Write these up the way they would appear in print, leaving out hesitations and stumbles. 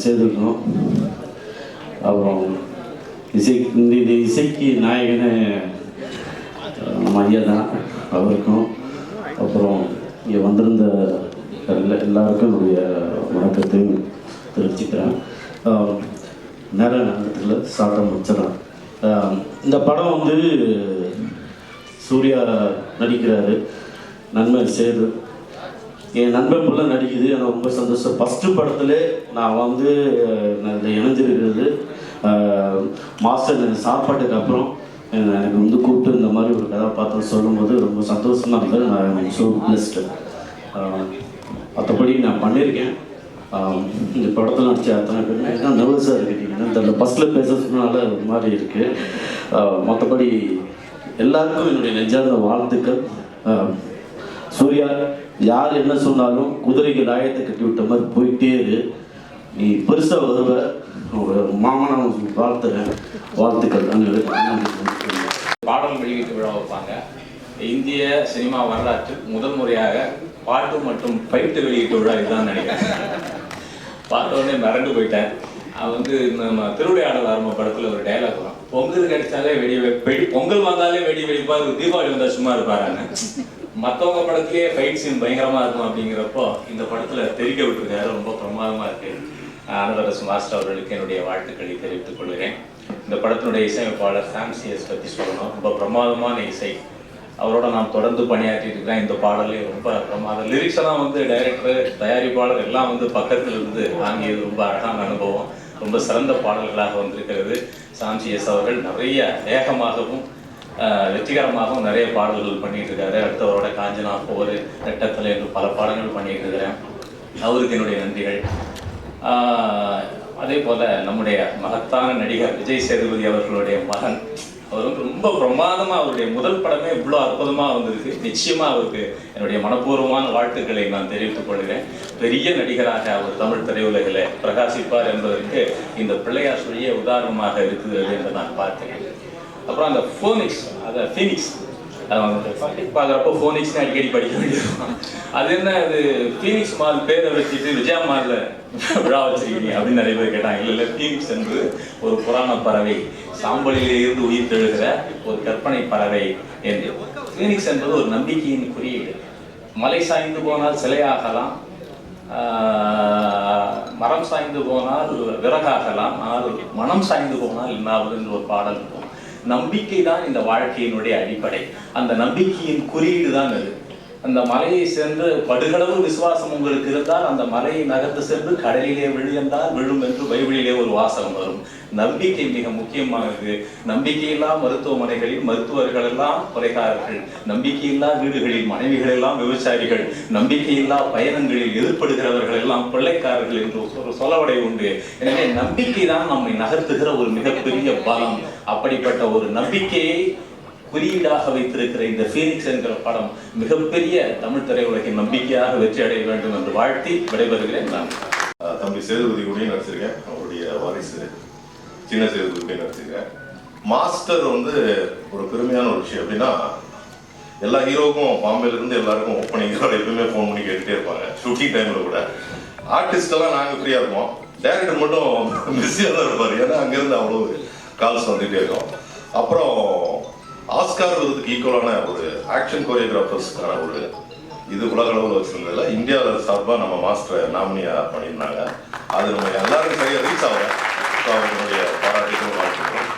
சேதுக்கும் அப்புறம் இந்த இசைக்கு நாயகனே நம்ம ஐயா தான், அவருக்கும் அப்புறம் இங்கே வந்திருந்த எல்லாருக்கும் என்னுடைய வணக்கத்தையும் தெரிவிச்சுக்கிறேன். நிறைய நேரத்தில் சாப்பிட முடிச்சிடறேன். இந்த படம் வந்து சூர்யா நடிக்கிறாரு, நண்பன் சேது என் நண்பன் புள்ள நடிக்குது. எனக்கு ரொம்ப சந்தோஷம். ஃபஸ்ட்டு படத்துல நான் வந்து இதில் இணைஞ்சிருக்கிறது மாஸ்டர் சாப்பாட்டுக்கு அப்புறம் எனக்கு வந்து கூப்பிட்டு இந்த மாதிரி ஒரு கதாபாத்திரம் சொல்லும்போது ரொம்ப சந்தோஷமாக இருந்தது. நான் ஸோ பிளஸ்டு. மற்றபடி நான் பண்ணியிருக்கேன். இந்த படத்தில் நடிச்ச அத்தனை பேருமே என்ன நர்வஸாக இருக்குட்டீங்கன்னா இந்த ஃபஸ்ட்டில் பேச சொன்னால ஒரு மாதிரி இருக்குது. மற்றபடி எல்லாருக்கும் என்னுடைய நெஞ்சார்ந்த வாழ்த்துக்கள். சூர்யா யார் என்ன சொன்னாலும் குதிரைக்கு லாயத்தை கட்டி விட்ட மாதிரி போயிட்டே இரு, நீ பெருசாக வருவ. ஒரு மாமனா வாழ்த்துக்கள். பாடல் வெளியீட்டு விழா வைப்பாங்க. இந்திய சினிமா வரலாற்றில் முதல் முறையாக பாட்டு மற்றும் ஃபைட்டு வெளியீட்டு விழா இதுதான் நினைக்கிறேன். பார்த்தோடனே மறந்து போயிட்டேன். அது வந்து நம்ம திருவிளையாடல் ஆரம்ப படத்தில் ஒரு டைலாக் வரும், பொங்கல் கிடைச்சாலே பொங்கல் வந்தாலே வெடி வெடிப்பார், தீபாவளி வந்தால் சும்மா இருப்பாராங்க. மற்றவங்க படத்துலேயே ஃபைட் சீன் பயங்கரமாக இருக்கும். அப்படிங்கிறப்போ இந்த படத்தில் தெரிவிக்க விட்டுருக்காரு. ரொம்ப பிரமாதமாக இருக்குது. அனந்தரசு மாஸ்டர் அவர்களுக்கு என்னுடைய வாழ்த்துக்களை தெரிவித்துக் கொள்கிறேன். இந்த படத்தினுடைய இசையமைப்பாளர் சாம் சிஎஸ் பற்றி சொல்லணும். ரொம்ப பிரமாதமான இசை. அவரோட நான் தொடர்ந்து பணியாற்றிட்டு இருக்கிறேன். இந்த பாடலே ரொம்ப பிரமாதம். லிரிக்ஸ் எல்லாம் வந்து டைரக்டர், தயாரிப்பாளர் எல்லாம் வந்து பக்கத்தில் இருந்து வாங்கியது ரொம்ப அழகான அனுபவம். ரொம்ப சிறந்த பாடல்களாக வந்திருக்கிறது. சாம் சிஎஸ் அவர்கள் நிறைய வேகமாகவும் வெற்றிகரமாகவும் நிறைய பாடல்கள் பண்ணிட்டு இருக்காரு. அடுத்தவரோட காஞ்சனா போர், ரெட்டத்தலை என்று பல பாடல்கள் பண்ணிட்டு இருக்கிறேன். அவருக்கு என்னுடைய நன்றிகள். அதே போல் நம்முடைய மகத்தான நடிகர் விஜய் சேதுபதி அவர்களுடைய மகன், அவர் வந்து ரொம்ப பிரமாதமாக அவருடைய முதல் படமே இவ்வளோ அற்புதமாக வந்திருக்கு. நிச்சயமாக அவருக்கு என்னுடைய மனப்பூர்வமான வாழ்த்துக்களை நான் தெரிவித்துக் கொள்கிறேன். பெரிய நடிகராக அவர் தமிழ் திரையுலகில் பிரகாசிப்பார் என்பதற்கு இந்த பிள்ளையார் சொல்லிய உதாரணமாக இருக்குது என்று நான் பார்த்தேன். அப்புறம் அந்த ஃபீனிக்ஸ் பார்க்குறப்போ ஃபோனிக்ஸ்னு அடிக்கடி படிக்க வேண்டியிருக்கும். அது என்ன, அது ஃபீனிக்ஸ் மால் பேரை வச்சுட்டு விஜயா மாலில் விழா வச்சிருக்கீங்க அப்படின்னு நிறைய பேர் கேட்டாங்க. இல்லை, ஃபீனிக்ஸ் என்பது ஒரு புராண பறவை, சாம்பலிலே இருந்து உயிர் தெழுகிற ஒரு கற்பனை பறவை என்று. ஃபீனிக்ஸ் என்பது ஒரு நம்பிக்கையின் குறியீடு. மலை சாய்ந்து போனால் சிலையாகலாம், மரம் சாய்ந்து போனால் விறகாகலாம், ஆனால் மனம் சாய்ந்து போனால் என்னாவது என்று ஒரு பாடல் இருக்கும். நம்பிக்கை தான் இந்த வாழ்க்கையினுடைய அடிப்படை. அந்த நம்பிக்கையின் குறியீடு தான் அது. அந்த மலையை சென்று படுகளவு விசுவாசம் உங்களுக்கு இருந்தால் அந்த மலையை நகர்ந்து சென்று கடலிலே விழுந்தால் விழும் என்று பைபிளிலே ஒரு வாசகம் வரும். நம்பிக்கை மிக முக்கியமானது. நம்பிக்கையில்லா மருத்துவமனைகளில் மருத்துவர்கள் எல்லாம் கொலைகாரர்கள், நம்பிக்கையில்லா வீடுகளில் மனைவிகள் எல்லாம் விவசாயிகள், நம்பிக்கையில்லா பயணங்களில் எதிர்ப்படுகிறவர்கள் எல்லாம் கொள்ளைக்காரர்கள் என்று ஒரு சொலவடை உண்டு. எனவே நம்பிக்கை தான் நம்மை நகர்த்துகிற ஒரு மிகப்பெரிய பலம். அப்படிப்பட்ட ஒரு நம்பிக்கையை குறியீடாக வைத்திருக்கிற இந்த ஃபீனிக்ஸ் என்கிற படம் மிகப்பெரிய தமிழ் திரையுலகின் நம்பிக்கையாக வெற்றி அடைய வேண்டும் என்று வாழ்த்தி விடைபெறுகிறேன். நான் தம்பி சேதுபதி கூட நடிச்சிருக்கேன். அவருடைய வாரிசு சின்ன சேதுபதி நடிச்சிருக்கேன். மாஸ்டர் வந்து ஒரு பெருமையான ஒரு விஷயம். எப்படின்னா, எல்லா ஹீரோவுக்கும் பாம்பேல இருந்து எல்லாருக்கும் ஓப்பனிங் எப்பவுமே ஃபோன் பண்ணி கேட்டுட்டே இருப்பாங்க. ஷூட்டிங் டைம்ல கூட ஆர்டிஸ்ட் எல்லாம் நாங்கள் ஃப்ரீயா இருப்போம், டேரக்டர் மட்டும் பிஸியாக தான் இருப்பாரு. ஏன்னா அங்கிருந்து அவ்வளோ கால்ஸ் வந்துட்டே இருக்கும். அப்புறம் ஆஸ்கார் விருதுக்கு ஈக்குவலான ஒரு ஆக்ஷன் கோரியோகிராஃபர்ஸ்க்கான ஒரு இது உலக அளவில் வச்சிருந்ததில்ல, இந்தியாவில் சார்பாக நம்ம மாஸ்டரை நாமினியாக பண்ணியிருந்தாங்க. அது நம்ம எல்லாருக்கும் சரியாக ரீச் ஆகல. அவங்களுடைய பாராட்டுகளும் வாழ்த்துக்கிறோம்.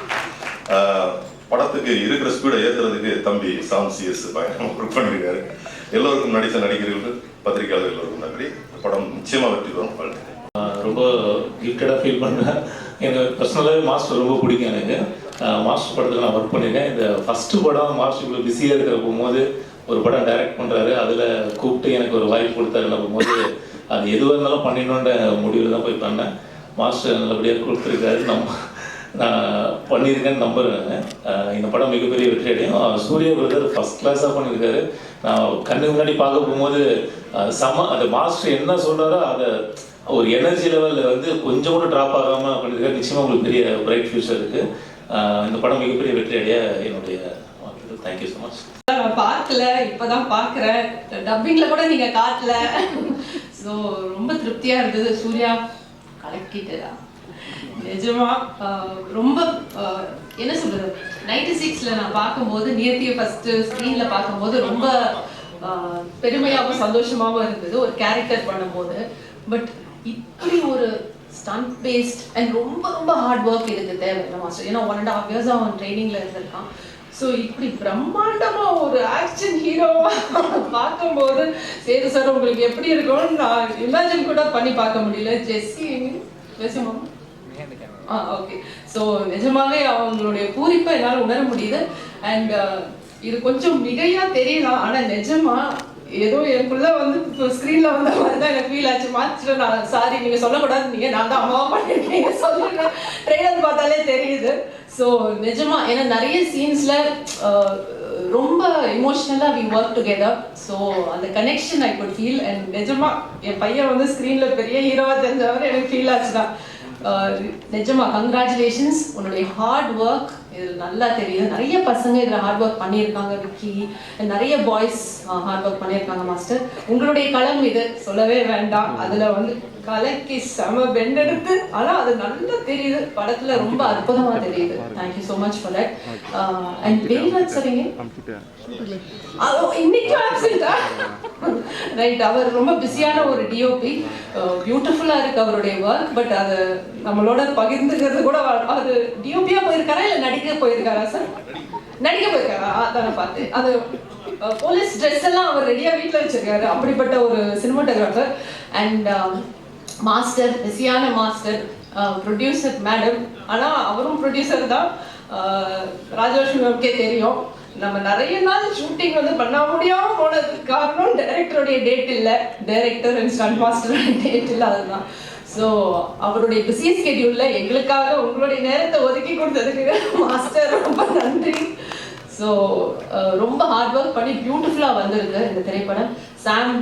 படத்துக்கு இருக்கிற ஸ்பீடை ஏற்றுறதுக்கு தம்பி சாம் சிஎஸ் பயங்கரமாக ஒர்க் பண்ணியிருக்காரு. எல்லோருக்கும் நடித்த நடிகர்கள், பத்திரிகையாளர் எல்லோருக்கும் நன்றி. படம் நிச்சயமாக வெற்றி பெறும். வாழ்த்துக்கிறேன். ரொம்ப கிஃப்டடாக ஃபீல் பண்ணுறேன். எனக்கு பர்சனலாகவே மாஸ்டர் ரொம்ப பிடிக்கும். எனக்கு மாஸ்டர் படத்தில் நான் ஒர்க் பண்ணியிருக்கேன். இந்த ஃபஸ்ட்டு படம் மாஸ்டர் இவ்வளோ பிஸியாக இருக்கிற போகும்போது ஒரு படம் டைரக்ட் பண்ணுறாரு, அதில் கூப்பிட்டு எனக்கு ஒரு வாய்ப்பு கொடுத்தாருன்னு போகும்போது அது எதுவாக இருந்தாலும் பண்ணிடணுன்ற முடிவில் தான் போய் பண்ணேன். மாஸ்டர் நல்லபடியாக கொடுத்துருக்காரு. நான் பண்ணியிருக்கேன்னு நம்புறேன். இந்த படம் மிகப்பெரிய வெற்றி அடையும். சூர்யா பிரதர் ஃபஸ்ட் கிளாஸாக பண்ணியிருக்காரு. நான் கண்ணு முன்னாடி பார்க்க போகும்போது அந்த மாஸ்டர் என்ன சொல்கிறாரோ அதை ஒரு எனர்ஜி லெவலில் வந்து கொஞ்சம் கூட ட்ராப் ஆகாமல் பண்ணியிருக்காரு. நிச்சயமாக உங்களுக்கு பெரிய பிரைட் ஃபியூச்சர் இருக்குது. இந்த படம் மிகப்பெரிய வெற்றி அடைய என்னுடைய தேங்க்யூ ஸோ மச். நான் பார்க்கல, இப்போதான் பார்க்குறேன். டப்பிங்கில் கூட நீங்கள் காட்டல. ஸோ ரொம்ப திருப்தியாக இருந்தது. சூர்யா கலக்கிட்டா நிஜமா. ரொம்ப என்ன சொல்றது, 96ல நான் பார்க்கும்போது நியத்தியை ஃபர்ஸ்ட் ஸ்க்ரீன்ல பார்க்கும்போது ரொம்ப பெருமையாகவும் சந்தோஷமாகவும் இருந்தது ஒரு கேரக்டர் பண்ணும்போது. பட் இப்படி ஒரு ஸ்டண்ட் பேஸ்ட் அண்ட் ரொம்ப ரொம்ப ஹார்ட் ஒர்க் இதுக்கு தேவையில்லை மாஸ்டர். ஏன்னா 1.5 years அவன் ட்ரைனிங்ல இருந்திருக்கான். ஸோ இப்படி பிரம்மாண்டமா ஒரு ஆக்ஷன் ஹீரோவா பார்க்கும்போது சேது சார் உங்களுக்கு எப்படி இருக்கும்னு நான் இமேஜின் கூட பண்ணி பார்க்க முடியல. ஜெஸ்ஸி பேசுமா? ஓகே. ஸோ நிஜமாவே அவங்களுடைய பூரிப்பை என்னால் உணர முடியுது. அண்ட் இது கொஞ்சம் மிகையா தெரியலாம், ஆனால் நிஜமா ஏதோ எனக்குள்ள வந்து இப்போ ஸ்க்ரீன்ல வந்த மாதிரி தான் எனக்கு ஃபீல் ஆச்சு. மாஸ்டர் நான் சாரி, நீங்க சொல்லக்கூடாது, நீங்க நான் தான் அம்மாவா பண்ணிருக்கீங்க சொல்லுங்க, ட்ரெய்லர் பார்த்தாலே தெரியுது. ஸோ நிஜமா ஏன்னா நிறைய சீன்ஸ்ல ரொம்ப இமோஷனலா வி ஒர்க் டுகெதர். ஸோ அந்த connection I could feel. And நிஜமா என் பையன் வந்து ஸ்க்ரீன்ல பெரிய ஹீரோவா தெரிஞ்சவர் எனக்கு ஃபீல் ஆச்சுதான். நிஜமா கங்க்ராச்சுலேஷன்ஸ், உன்னுடைய ஹார்ட் ஒர்க் இதில் நல்லா தெரியுது. நிறைய பசங்க இதில் ஹார்ட் ஒர்க் பண்ணியிருக்காங்க, விக்கி நிறைய பாய்ஸ் ஹார்ட் ஒர்க் பண்ணியிருக்காங்க மாஸ்டர். உங்களுடைய களம் இது, சொல்லவே வேண்டாம். அதில் வந்து கலக்கி செம பெண்டெடுத்து, ஆனால் அது நல்லா தெரியுது படத்தில், ரொம்ப அற்புதமாக தெரியுது. Thank you so much for that. And Velraj சரிங்க இன்னைக்கு ஆப்சென்டா ரைட். அவர் ரொம்ப பிஸியான ஒரு டிஓபி, பியூட்டிஃபுல்லா இருக்கு அவருடைய ஒர்க். பட் அது நம்மளோட பகிர்ந்துக்கிறது கூட, அது டிஓபியா போயிருக்காரா இல்லை நடிக்க போயிருக்காரா சார்? நடிக்க போயிருக்காரா? அதான பார்த்து அது போலீஸ் ட்ரெஸ் எல்லாம் அவர் ரெடியா வீட்டில் வச்சிருக்காரு, அப்படிப்பட்ட ஒரு சினிமாட்டோகிராஃபர். அண்ட் மாஸ்டர், பிஸியான மாஸ்டர், ப்ரொடியூசர் மேடம். ஆனால் அவரும் ப்ரொடியூசர் தான். ராஜலட்சுமிக்கே தெரியும், நம்ம நிறைய நாள் ஷூட்டிங் வந்து பண்ண முடியாம போனதுக்கு காரணம் டைரக்டருடைய டேட் இல்லை, டைரக்டர் அண்ட் ஸ்டண்ட் மாஸ்டருடைய டேட் இல்லை, அதுதான். ஸோ அவருடைய பிஸி ஸ்கெடியூல்ல எங்களுக்காக உங்களுடைய நேரத்தை ஒதுக்கி கொடுத்ததுக்கு மாஸ்டர் ரொம்ப நன்றி. ஸோ ரொம்ப ஹார்ட் ஒர்க் பண்ணி பியூட்டிஃபுல்லாக வந்திருக்கு இந்த திரைப்படம். Sam,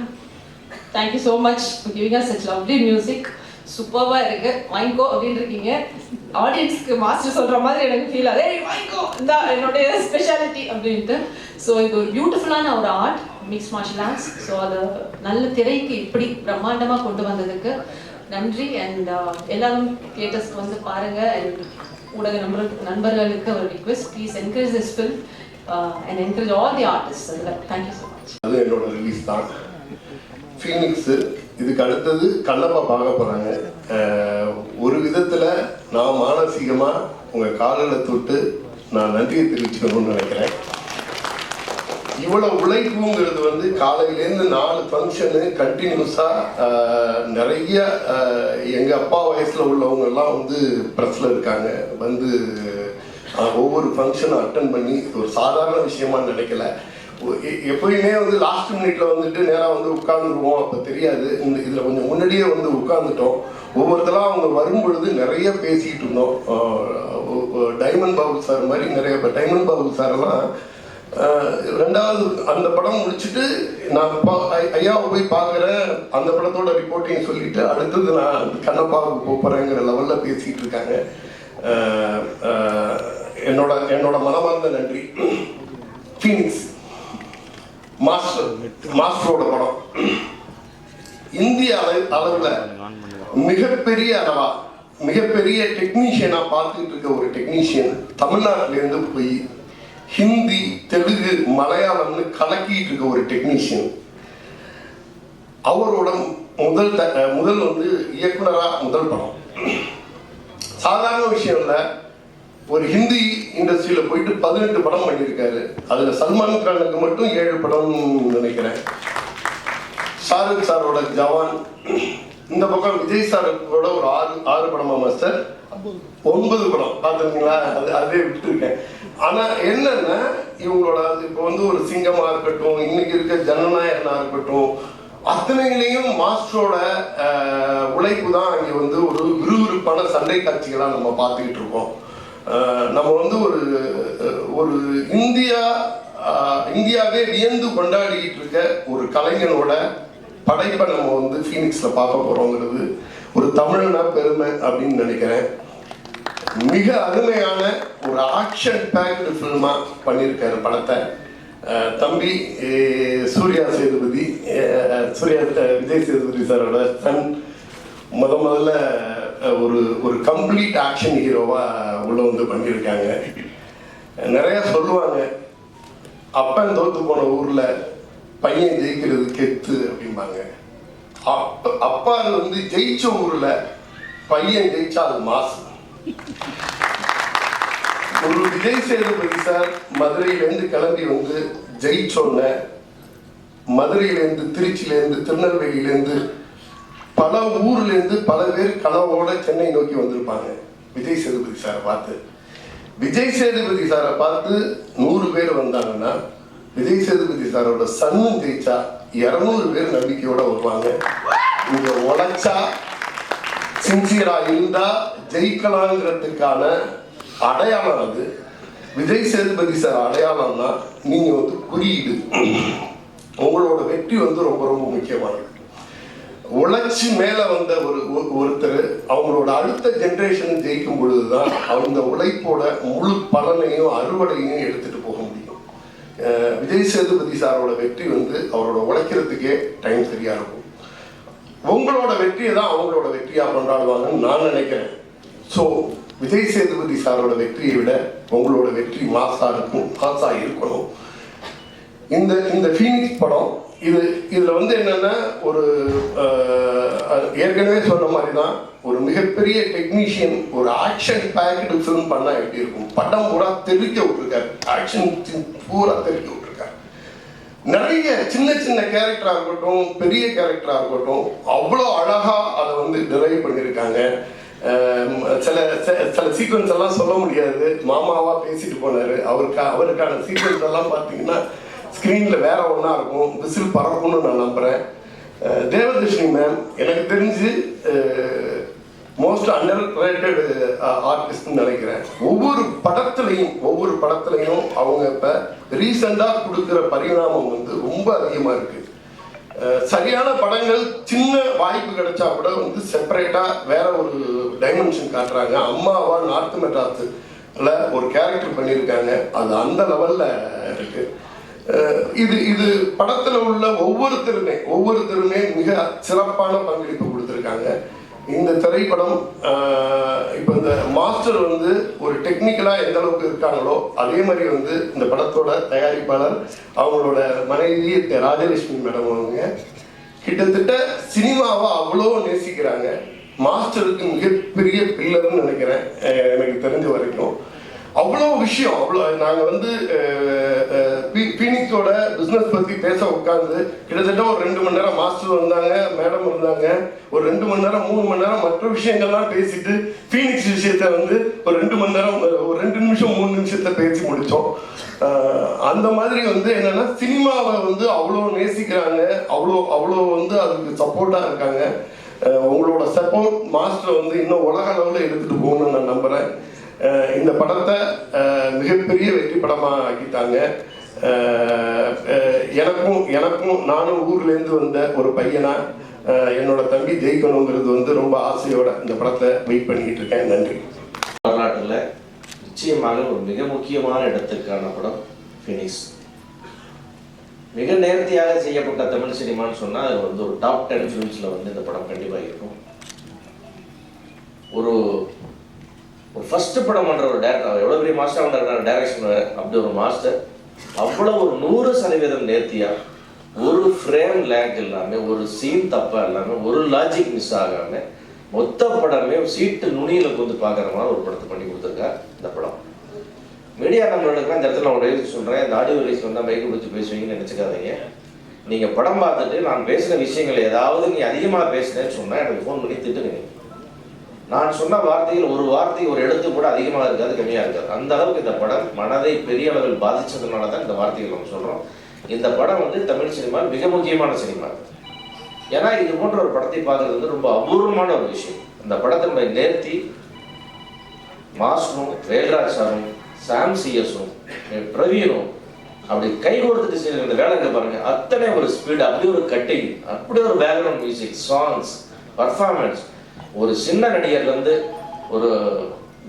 thank you so much for giving us such lovely music. சூப்பர்வா இருக்கு, வாங்கிக்கோ அப்படின்னு இருக்கீங்க. ஆடியன்ஸ்க்கு மாஸ்டர் சொல்ற மாதிரி எனக்கு ஃபீல் ஆகுது, வாங்கிக்கோ இந்த என்னுடைய ஸ்பெஷாலிட்டி அப்படின்ட்டு. ஸோ இது ஒரு பியூட்டிஃபுல்லான ஒரு art, mix martial arts. So அதை நல்ல திரைக்கு இப்படி பிரம்மாண்டமாக கொண்டு வந்ததுக்கு நன்றி. அண்ட் எல்லாரும் தியேட்டர்ஸ்க்கு வந்து பாருங்க. அண்ட் ஊடக நண்பர்களுக்கு ஒரு request, please encourage this film and encourage all the artist. அதில் தேங்க்யூ ஸோ மச். அது என்னோட ரிலீஸ் தான். ஃபீனிக்ஸு இதுக்கு அடுத்தது கண்ணப்பா பார்க்க போகிறாங்க. ஒரு விதத்தில் நான் மானசீகமாக உங்கள் காலில் தொட்டு நான் நன்றியை தெரிவிச்சுக்கணும்னு நினைக்கிறேன். இவ்வளோ உழைப்புங்கிறது வந்து காலையிலேருந்து 4 ஃபங்க்ஷனு கண்டினியூஸாக நிறைய எங்கள் அப்பா வயசில் உள்ளவங்கெல்லாம் வந்து ப்ரெஸ்ஸில் இருக்காங்க, வந்து ஒவ்வொரு ஃபங்க்ஷனும் அட்டன் பண்ணி ஒரு சாதாரண விஷயமா நினைக்கல. எப்பயுமே வந்து லாஸ்ட் மினிட்ல வந்துட்டு நேராக வந்து உட்காந்துருவோம், அப்போ தெரியாது. இதில் கொஞ்சம் முன்னாடியே வந்து உட்காந்துட்டோம். ஒவ்வொருத்தரும் அவங்க வரும் பொழுது நிறைய பேசிக்கிட்டு இருந்தோம். டைமண்ட் பாபு சார் மாதிரி நிறைய பேர், டைமண்ட் பாபு சாரெல்லாம் 2வது அந்த படம் முடிச்சுட்டு நான் ஐயாவை போய் பார்க்குறேன், அந்த படத்தோட ரிப்போர்ட்டையும் சொல்லிட்டு அடுத்தது நான் கண்ணப்பாவுக்கு போகிறேங்கிற லெவலில் பேசிகிட்டு இருக்காங்க. என்னோட மனமார்ந்த நன்றி. ஃபீனிக்ஸ் மாஸ்டரோட படம் இந்திய அளவில் மிகப்பெரிய அளவா, மிகப்பெரிய டெக்னீஷியனா பார்த்துட்டு இருக்க ஒரு டெக்னீஷியன் தமிழ்நாட்டிலேருந்து போய் ஹிந்தி, தெலுங்கு, மலையாளம்னு கலக்கிட்டு இருக்க ஒரு டெக்னீஷியன். அவரோட முதல் வந்து இயக்குனராக முதல் படம் சாதாரண விஷயம் இல்லை. ஒரு ஹிந்தி இண்டஸ்ட்ரியில் போயிட்டு 18 படம் பண்ணியிருக்காரு. அதில் சல்மான் கானுக்கு மட்டும் 7 படம்னு நினைக்கிறேன். ஷாருக் சாரோட ஜவான், இந்த பக்கம் விஜய் சாரோட ஒரு 6 படமா மாஸ்டர், 9 படம் பார்த்துருக்கீங்களா? அதே விட்டுருக்கேன். ஆனால் என்னன்னா இவங்களோட இப்போ வந்து ஒரு சிங்கமாக இருக்கட்டும், இன்னைக்கு இருக்க ஜனநாயகனாக இருக்கட்டும், அத்தனைகளையும் மாஸ்டரோட உழைப்பு தான் இங்கே வந்து ஒரு விறுவிறுப்பான சண்டை காட்சிகளாக நம்ம பார்த்துக்கிட்டு இருக்கோம். நம்ம வந்து ஒரு இந்தியாவே வியந்து கொண்டாடிக்கிட்டு இருக்க ஒரு கலைஞனோட படைப்பை நம்ம வந்து ஃபீனிக்ஸில் பார்க்க போகிறோங்கிறது ஒரு தமிழனா பெருமை அப்படின்னு நினைக்கிறேன். மிக அருமையான ஒரு ஆக்ஷன் பேக்டு ஃபில்மாக பண்ணியிருக்காரு படத்தை. தம்பி சூர்யா சேதுபதி, விஜய் சேதுபதி சாரோட சன் முதல்ல ஒரு ஒரு கம்ப்ளீட் ஆக்ஷன் ஹீரோவாக உள்ள வந்து பண்ணியிருக்காங்க. நிறைய சொல்லுவாங்க, அப்பன் தோத்து போன ஊரில் பையன் ஜெயிக்கிறது கெத்து அப்படிம்பாங்க. அப்பா வந்து ஜெயிச்ச ஊரில் பையன் ஜெயிச்சா அது மாசு. ஒரு விஜய் சேதுபதி சார் மதுரையிலேருந்து கிளம்பி வந்து ஜெயிச்சோன்ன மதுரையிலேருந்து, திருச்சியிலேருந்து, திருநெல்வேலியிலேருந்து, பல ஊர்லேருந்து பல பேர் கனவோட சென்னை நோக்கி வந்திருப்பாங்க விஜய் சேதுபதி சாரை பார்த்து. விஜய் சேதுபதி சாரை பார்த்து 100 பேர் வந்தாங்கன்னா விஜய் சேதுபதி சாரோட சன்னும் ஜெயிச்சா 200 பேர் நம்பிக்கையோட வருவாங்க. இங்க உழைச்சா சின்சியரா இருந்தா ஜெயிக்கலாங்கிறதுக்கான அடையாளம் அது. விஜய் சேதுபதி சார் அடையாளம்னா நீங்க வந்து குறியீடு. உங்களோட வெற்றி வந்து ரொம்ப ரொம்ப முக்கியமானது. உழைச்சி மேல வந்த ஒருத்தர் அவங்களோட அடுத்த ஜென்ரேஷன் ஜெயிக்கும் பொழுதுதான் அவங்க உழைப்போட முழு பலனையும் அறுவடையும் எடுத்துட்டு போக முடியும். விஜய் சேதுபதி சாரோட வெற்றி வந்து அவரோட உழைக்கிறதுக்கே டைம் சரியா இருக்கும். உங்களோட வெற்றியை தான் அவங்களோட வெற்றியா கொண்டாடுவாங்கன்னு நான் நினைக்கிறேன். ஸோ விஜய் சேதுபதி சாரோட வெற்றியை விட உங்களோட வெற்றி மாசா இருக்கணும். இந்த ஃபீனிக்ஸ் படம் இதுல வந்து என்னன்னா, ஒரு ஏற்கனவே சொன்ன மாதிரி தான், ஒரு மிகப்பெரிய டெக்னீஷியன் ஒரு ஆக்ஷன் பேக்டு ஃபிலிம் பண்ணா எப்படி இருக்கும். படம் பூரா தெளிக்க விட்டுருக்காரு, ஆக்ஷன் பூரா தெளிக்க விட்டுருக்காரு. நிறைய சின்ன சின்ன கேரக்டரா இருக்கட்டும், பெரிய கேரக்டரா இருக்கட்டும், அவ்வளோ அழகா அதை வந்து டிரைவ் பண்ணியிருக்காங்க. சில சீக்வன்ஸ் எல்லாம் சொல்ல முடியாது, மாமாவா பேசிட்டு போனாரு. அவருக்கான சீக்வன்ஸ் எல்லாம் பார்த்தீங்கன்னா ஸ்க்ரீன்ல வேற ஒன்றா இருக்கும், விசில் பறக்கும்னு நான் நம்புறேன். தேவதர்ஷினி மேம் எனக்கு தெரிஞ்சு மோஸ்ட் அண்டர் ரேட்டட் ஆர்டிஸ்ட்னு நினைக்கிறேன். ஒவ்வொரு படத்துலையும் அவங்க இப்போ ரீசெண்டாக கொடுக்குற பரிணாமம் வந்து ரொம்ப அதிகமாக இருக்கு. சரியான படங்கள் சின்ன வாய்ப்பு கிடைச்சா கூட வந்து செப்பரேட்டா வேற ஒரு டைமென்ஷன் காட்டுறாங்க. அம்மாவா நார்த் மெட்ராஸ்ல ஒரு கேரக்டர் பண்ணியிருக்காங்க, அது அந்த லெவல்ல இருக்கு. இது படத்துல உள்ள ஒவ்வொருத்தருமே மிக சிறப்பான பங்களிப்பு கொடுத்துருக்காங்க. இந்த திரைப்படம் இப்போ இந்த மாஸ்டர் வந்து ஒரு டெக்னிக்கலா எந்த அளவுக்கு இருக்காங்களோ அதே மாதிரி வந்து இந்த படத்தோட தயாரிப்பாளர் அவங்களோட மனைவி ராஜலட்சுமி மேடம் அவங்க கிட்டத்தட்ட சினிமாவை அவ்வளோ நேசிக்கிறாங்க. மாஸ்டருக்கு மிகப்பெரிய பில்லர்னு நினைக்கிறேன் எனக்கு தெரிஞ்ச வரைக்கும். அவ்வளோ விஷயம், நாங்கள் வந்து ஃபீனிக்ஸோட பிஸ்னஸ் பற்றி பேச உட்காந்து கிட்டத்தட்ட ஒரு 2 மணி நேரம் மாஸ்டர் வந்தாங்க, மேடம் இருந்தாங்க, ஒரு 2 மணி நேரம் 3 மணி நேரம் மற்ற விஷயங்கள்லாம் பேசிட்டு ஃபீனிக்ஸ் விஷயத்த வந்து ஒரு 2 மணி நேரம் ஒரு 2 நிமிஷம் 3 நிமிஷத்தை பேசி முடித்தோம். அந்த மாதிரி வந்து என்னன்னா, சினிமாவை வந்து அவ்வளோ நேசிக்கிறாங்க, அவ்வளோ வந்து அதுக்கு சப்போர்ட்டாக இருக்காங்க. உங்களோட சப்போர்ட் மாஸ்டர் வந்து இன்னும் உலக அளவில் எடுத்துகிட்டு போகணும்னு நான் நம்புகிறேன். இந்த படத்தை மிகப்பெரிய வெற்றி படமாக ஆக்கிட்டாங்க. எனக்கும் நானும் ஊர்லேருந்து வந்த ஒரு பையனா என்னோட தம்பி ஜெயிக்கணுங்கிறது வந்து ரொம்ப ஆசையோட இந்த படத்தை வெயிட் பண்ணிக்கிட்டு இருக்கேன். நன்றி. வரலாற்றில் நிச்சயமாக ஒரு மிக முக்கியமான இடத்திற்கான படம் ஃபீனிக்ஸ். மிக நேர்த்தியாக செய்யப்பட்ட தமிழ் சினிமான்னு சொன்னால் அது வந்து ஒரு டாப் 10 ஃபிலிம்ஸில் வந்து இந்த படம் கண்டிப்பாக இருக்கும். ஒரு ஃபர்ஸ்ட் படம் பண்ணுற ஒரு டேரக்டர், எவ்வளோ பெரிய மாஸ்டர் பண்ணுற டைரக்ஷன் அப்படி ஒரு மாஸ்டர் அவ்வளோ ஒரு 100% நேர்த்தியாக, ஒரு ஃப்ரேம் லேக் இல்லாமல், ஒரு சீன் தப்பாக இல்லாமல், ஒரு லாஜிக் மிஸ் ஆகாமல் மொத்த படமே சீட்டு நுனியில் வந்து பார்க்குற மாதிரி ஒரு படத்தை பண்ணி கொடுத்துருக்காரு இந்த படம். மீடியா நம்மளுக்கு இந்த இடத்துல நான் ஒரு சொல்கிறேன், இந்த ஆடியோ ரிலீஸ் வந்தால் மைக்கு பிடிச்சி பேசுவீங்கன்னு நினச்சிக்காதீங்க. நீங்கள் படம் பார்த்துட்டு நான் பேசின விஷயங்கள் ஏதாவது நீ அதிகமாக பேசுனேன்னு சொன்னால் எனக்கு ஃபோன் பண்ணி திட்டுங்க. நான் சொன்ன வார்த்தைகள் ஒரு வார்த்தை ஒரு எழுத்து கூட அதிகமாக இருக்காது, கம்மியாக இருக்காது. அந்த அளவுக்கு இந்த படம் மனதை பெரிய அளவில் பாதிச்சதுனால தான் இந்த வார்த்தைகள் நம்ம சொல்கிறோம். இந்த படம் வந்து தமிழ் சினிமா மிக முக்கியமான சினிமா. ஏன்னா இது போன்ற ஒரு படத்தை பார்க்கறது வந்து ரொம்ப அபூர்வமான ஒரு விஷயம். அந்த படத்தினுடைய நேர்த்தி, மாஸ்டரும் வேல்ராஜ் சாரும் சாம் சிஎஸும் பிரவீனும் அப்படி கை கொடுத்துட்டு செய்யற இந்த வேலைங்க பாருங்க, அத்தனை ஒரு ஸ்பீடு, அப்படி ஒரு கட்டிங், அப்படி ஒரு பேக்ரவுண்ட் மியூசிக், சாங்ஸ், பர்ஃபார்மன்ஸ். ஒரு சின்ன நடிகர்லேருந்து ஒரு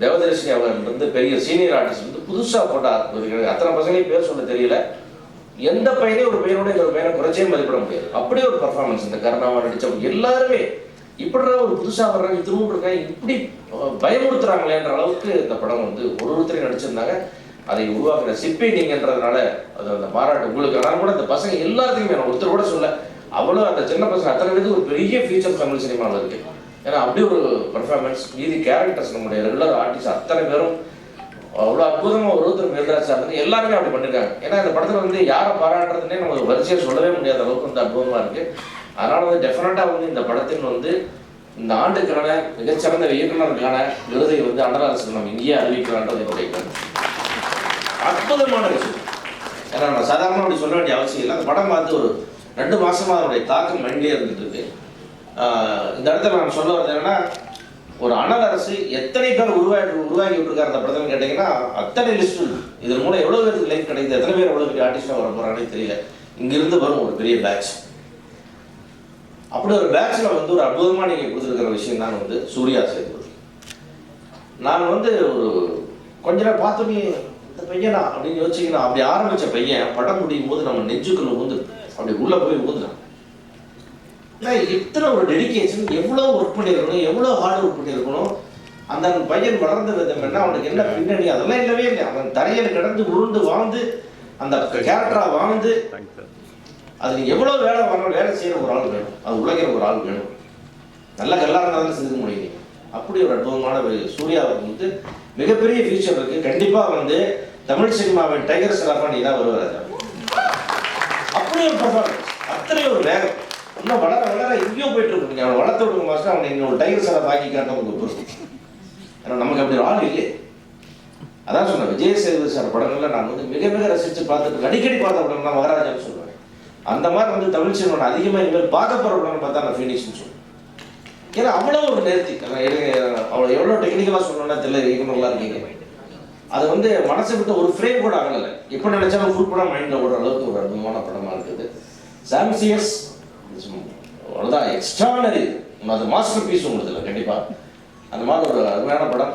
தேவதர்ஷினி அவர்லேருந்து பெரிய சீனியர் ஆர்டிஸ்ட் வந்து புதுசாக போட்டார். அத்தனை பசங்களையும் பேர் சொல்ல தெரியல, எந்த பையனையும் ஒரு பையனோட இன்னொரு பையனை குறைச்சே மதிப்பிட முடியாது. அப்படியே ஒரு பர்ஃபார்மன்ஸ். இந்த கருணாவா நடித்தவங்க எல்லாருமே இப்படி ஒரு புதுசாக வர்றாங்க திரும்ப இருக்காங்க இப்படி பயமுறுத்துறாங்களேன்ற அளவுக்கு இந்த படம் வந்து ஒருத்தரையும் நடிச்சிருந்தாங்க. அதை உருவாக்குற சிற்பி நீங்கன்றதுனால அது அந்த பாராட்டு உங்களுக்கு. ஆனால் கூட அந்த பசங்க எல்லாத்துக்குமே நான் ஒருத்தர் கூட சொல்ல, அவ்வளோ அந்த சின்ன பசங்க அத்தனை பேருக்கு ஒரு பெரிய ஃபியூச்சர் தமிழ் சினிமாவில் இருக்கு. ஏன்னா அப்படி ஒரு பர்ஃபார்மன்ஸ், மீதி கேரக்டர்ஸ் நம்முடைய ரெகுலர் ஆர்டிஸ்ட் அத்தனை பேரும் அவ்வளோ அற்புதமாக ஒருத்தர் மேல்ராஜ் சார் வந்து எல்லாருமே அப்படி பண்ணியிருக்காங்க. ஏன்னா இந்த படத்தில் வந்து யாரை பாராட்டுறதுன்னே நமக்கு வரிசையாக சொல்லவே முடியாத அளவுக்கு வந்து அற்புதமாக இருக்குது. அதனால் வந்து டெஃபினட்டாக வந்து இந்த படத்தின் வந்து இந்த ஆண்டுக்கான மிகச்சிறந்த இயக்குனருக்கான விருதை வந்து அண்ணல் அரசுக்கு நம்ம இங்கேயே அறிவிக்கலான்றது என்னுடைய கருத்து. அற்புதமான விஷயம். ஏன்னா நான் சாதாரணமாக அப்படி சொல்ல வேண்டிய அவசியம் இல்லை. அந்த படம் பார்த்து ஒரு 2 மாசமாக அதனுடைய தாக்கம் மைண்ட்லேயே இருந்துட்டு இருக்கு. இந்த இடத்துல நான் சொல்ல வரது என்னன்னா, ஒரு அண்ணல் அரசு எத்தனை பேர் உருவாக்கி விட்டுருக்காரு அந்த படத்தில் கேட்டிங்கன்னா அத்தனை லிஸ்ட். இதன் மூலம் எவ்வளோ பேருக்கு லைஃப் கிடைக்குது, எத்தனை பேர் எவ்வளோ பெரிய ஆர்டிஸ்டாக வர போகிறாங்கன்னு தெரியல. இங்கிருந்து வரும் ஒரு பெரிய பேட்ச். அப்படி ஒரு பேட்சில் வந்து ஒரு அற்புதமாக நீங்கள் கொடுத்துருக்கிற விஷயம் தான் வந்து சூர்யா சேதுபதி. நான் வந்து ஒரு கொஞ்ச நேரம் பார்த்தோன்னே இந்த பையனா அப்படின்னு யோசிச்சிங்கன்னா, அப்படி ஆரம்பித்த பையன் படம் முடியும் போது நம்ம நெஞ்சுக்குள்ள ஊந்து அப்படி உள்ளே போய் ஊந்துடும். இத்தனை ஒரு டெடிக்கேஷன், எவ்வளோ ஒர்க் பண்ணியிருக்கணும், எவ்வளோ ஹார்ட் ஒர்க் பண்ணியிருக்கணும். அந்த பையன் வளர்ந்த விதம் என்ன, அவனுக்கு என்ன பின்னணி, அதெல்லாம் இல்லவே இல்லை. அவன் தரையில் கிடந்து உருண்டு வாழ்ந்து அந்த கேரக்டராக வாழ்ந்து அது எவ்வளோ வேலை வரணும், வேலை செய்கிற ஒரு ஆள் வேணும், அது உழைக்கிற ஒரு ஆள் வேணும். நல்ல கல்லாக இருந்தாலும் செஞ்சுக்க முடியும். அப்படி ஒரு அற்புதமான சூர்யாவுக்கு வந்து மிகப்பெரிய ஃபியூச்சர் இருக்குது. கண்டிப்பாக வந்து தமிழ் சினிமாவின் டைகர் ஷெராஃபா நீ தான் வருவார். அப்படி ஒரு பர்ஃபார்மன்ஸ், அத்தனை ஒரு வேகம், இன்னும் வளர வளர எங்கேயோ போயிட்டு இருக்கு. அவனை வளர்த்து விடுங்க மாஸ்டர், அவனை இன்னொரு டைகர் ஷெராஃப் ஆக்கி காட்ட உங்களுக்கு பொறுப்பு. ஏன்னா நமக்கு அப்படி ஒரு ஆள் இல்லை. அதான் சொன்னேன், விஜய் சேதுபதி சார் படங்கள்ல நான் வந்து மிக மிக ரசித்து பார்த்துட்டு அடிக்கடி பார்த்த படம் தான் மகாராஜான்னு சொல்லுவேன். அந்த மாதிரி வந்து தமிழ் சினிமா அதிகமாக இனிமேல் பார்க்க போகிற படம்னு பார்த்தா நான் ஃபீனிக்ஸ்னு சொல்லுவேன். ஏன்னா அவ்வளோ ஒரு நேர்த்தி, அவ்வளோ எவ்வளோ டெக்னிக்கலாக சொல்லணும்னா தெரியல, இயக்குனர்களாக இருக்கீங்க. அது வந்து மனசை விட்டு ஒரு ஃப்ரேம் கூட ஆகலை. எப்போ நினைச்சாலும் ஃபுல் படம் மைண்டில் ஓடுற அளவுக்கு ஒரு அற்புதமான படமாக இருக்குது. சாம்சியஸ் அவ்வளோதான், எக்ஸ்ட்ரானரி. அது மாஸ்டர் பீஸ் உங்களுக்கு இல்லை கண்டிப்பாக. அந்த மாதிரி ஒரு அருமையான படம்.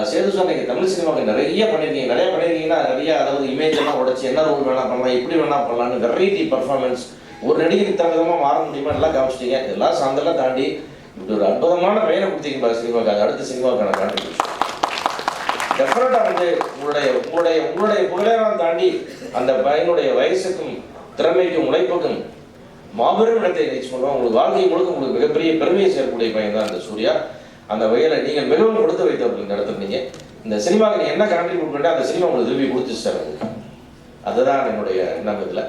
சேது சார் நீங்கள் தமிழ் சினிமாவுக்கு நிறைய பண்ணியிருக்கீங்கன்னா நிறைய, அதாவது இமேஜ் எல்லாம் உடச்சி என்ன ரோல் வேணா பண்ணலாம், எப்படி வேணா பண்ணலான்னு வெரைட்டி பர்ஃபார்மன்ஸ், ஒரு நடிகை இத்தனை விதமாக மாற முடியுமா எல்லாம் காமிச்சிட்டீங்க. இதெல்லாம் சார்ந்தெல்லாம் தாண்டி இப்படி ஒரு அற்புதமான பெயரை கொடுத்தீங்க சினிமாவுக்கு. அது அடுத்த சினிமாவுக்கான கான்ட்ரிபியூஷன் டெஃபினட்டாக வந்து உங்களுடைய புகழெல்லாம் தாண்டி அந்த பையனுடைய வயசுக்கும் திறமைக்கும் உழைப்புக்கும் மாபெரும் இடத்தை ரீச் பண்ணுவோம். உங்களுக்கு வாழ்க்கை முழுக்க உங்களுக்கு மிகப்பெரிய பெருமையை சேர்க்கக்கூடிய பையன் தான் அந்த சூர்யா. அந்த வகையில் நீங்கள் மிகவும் கொடுத்து வைத்தவர்கள் இந்த இடத்துல நீங்கள் இந்த சினிமாவுக்கு நீங்கள் என்ன கான்ட்ரிபியூட் பண்ணி அந்த சினிமா உங்களுக்கு திரும்பி கொடுத்துச்சு. அதுதான் என்னுடைய எண்ணம் இதில்.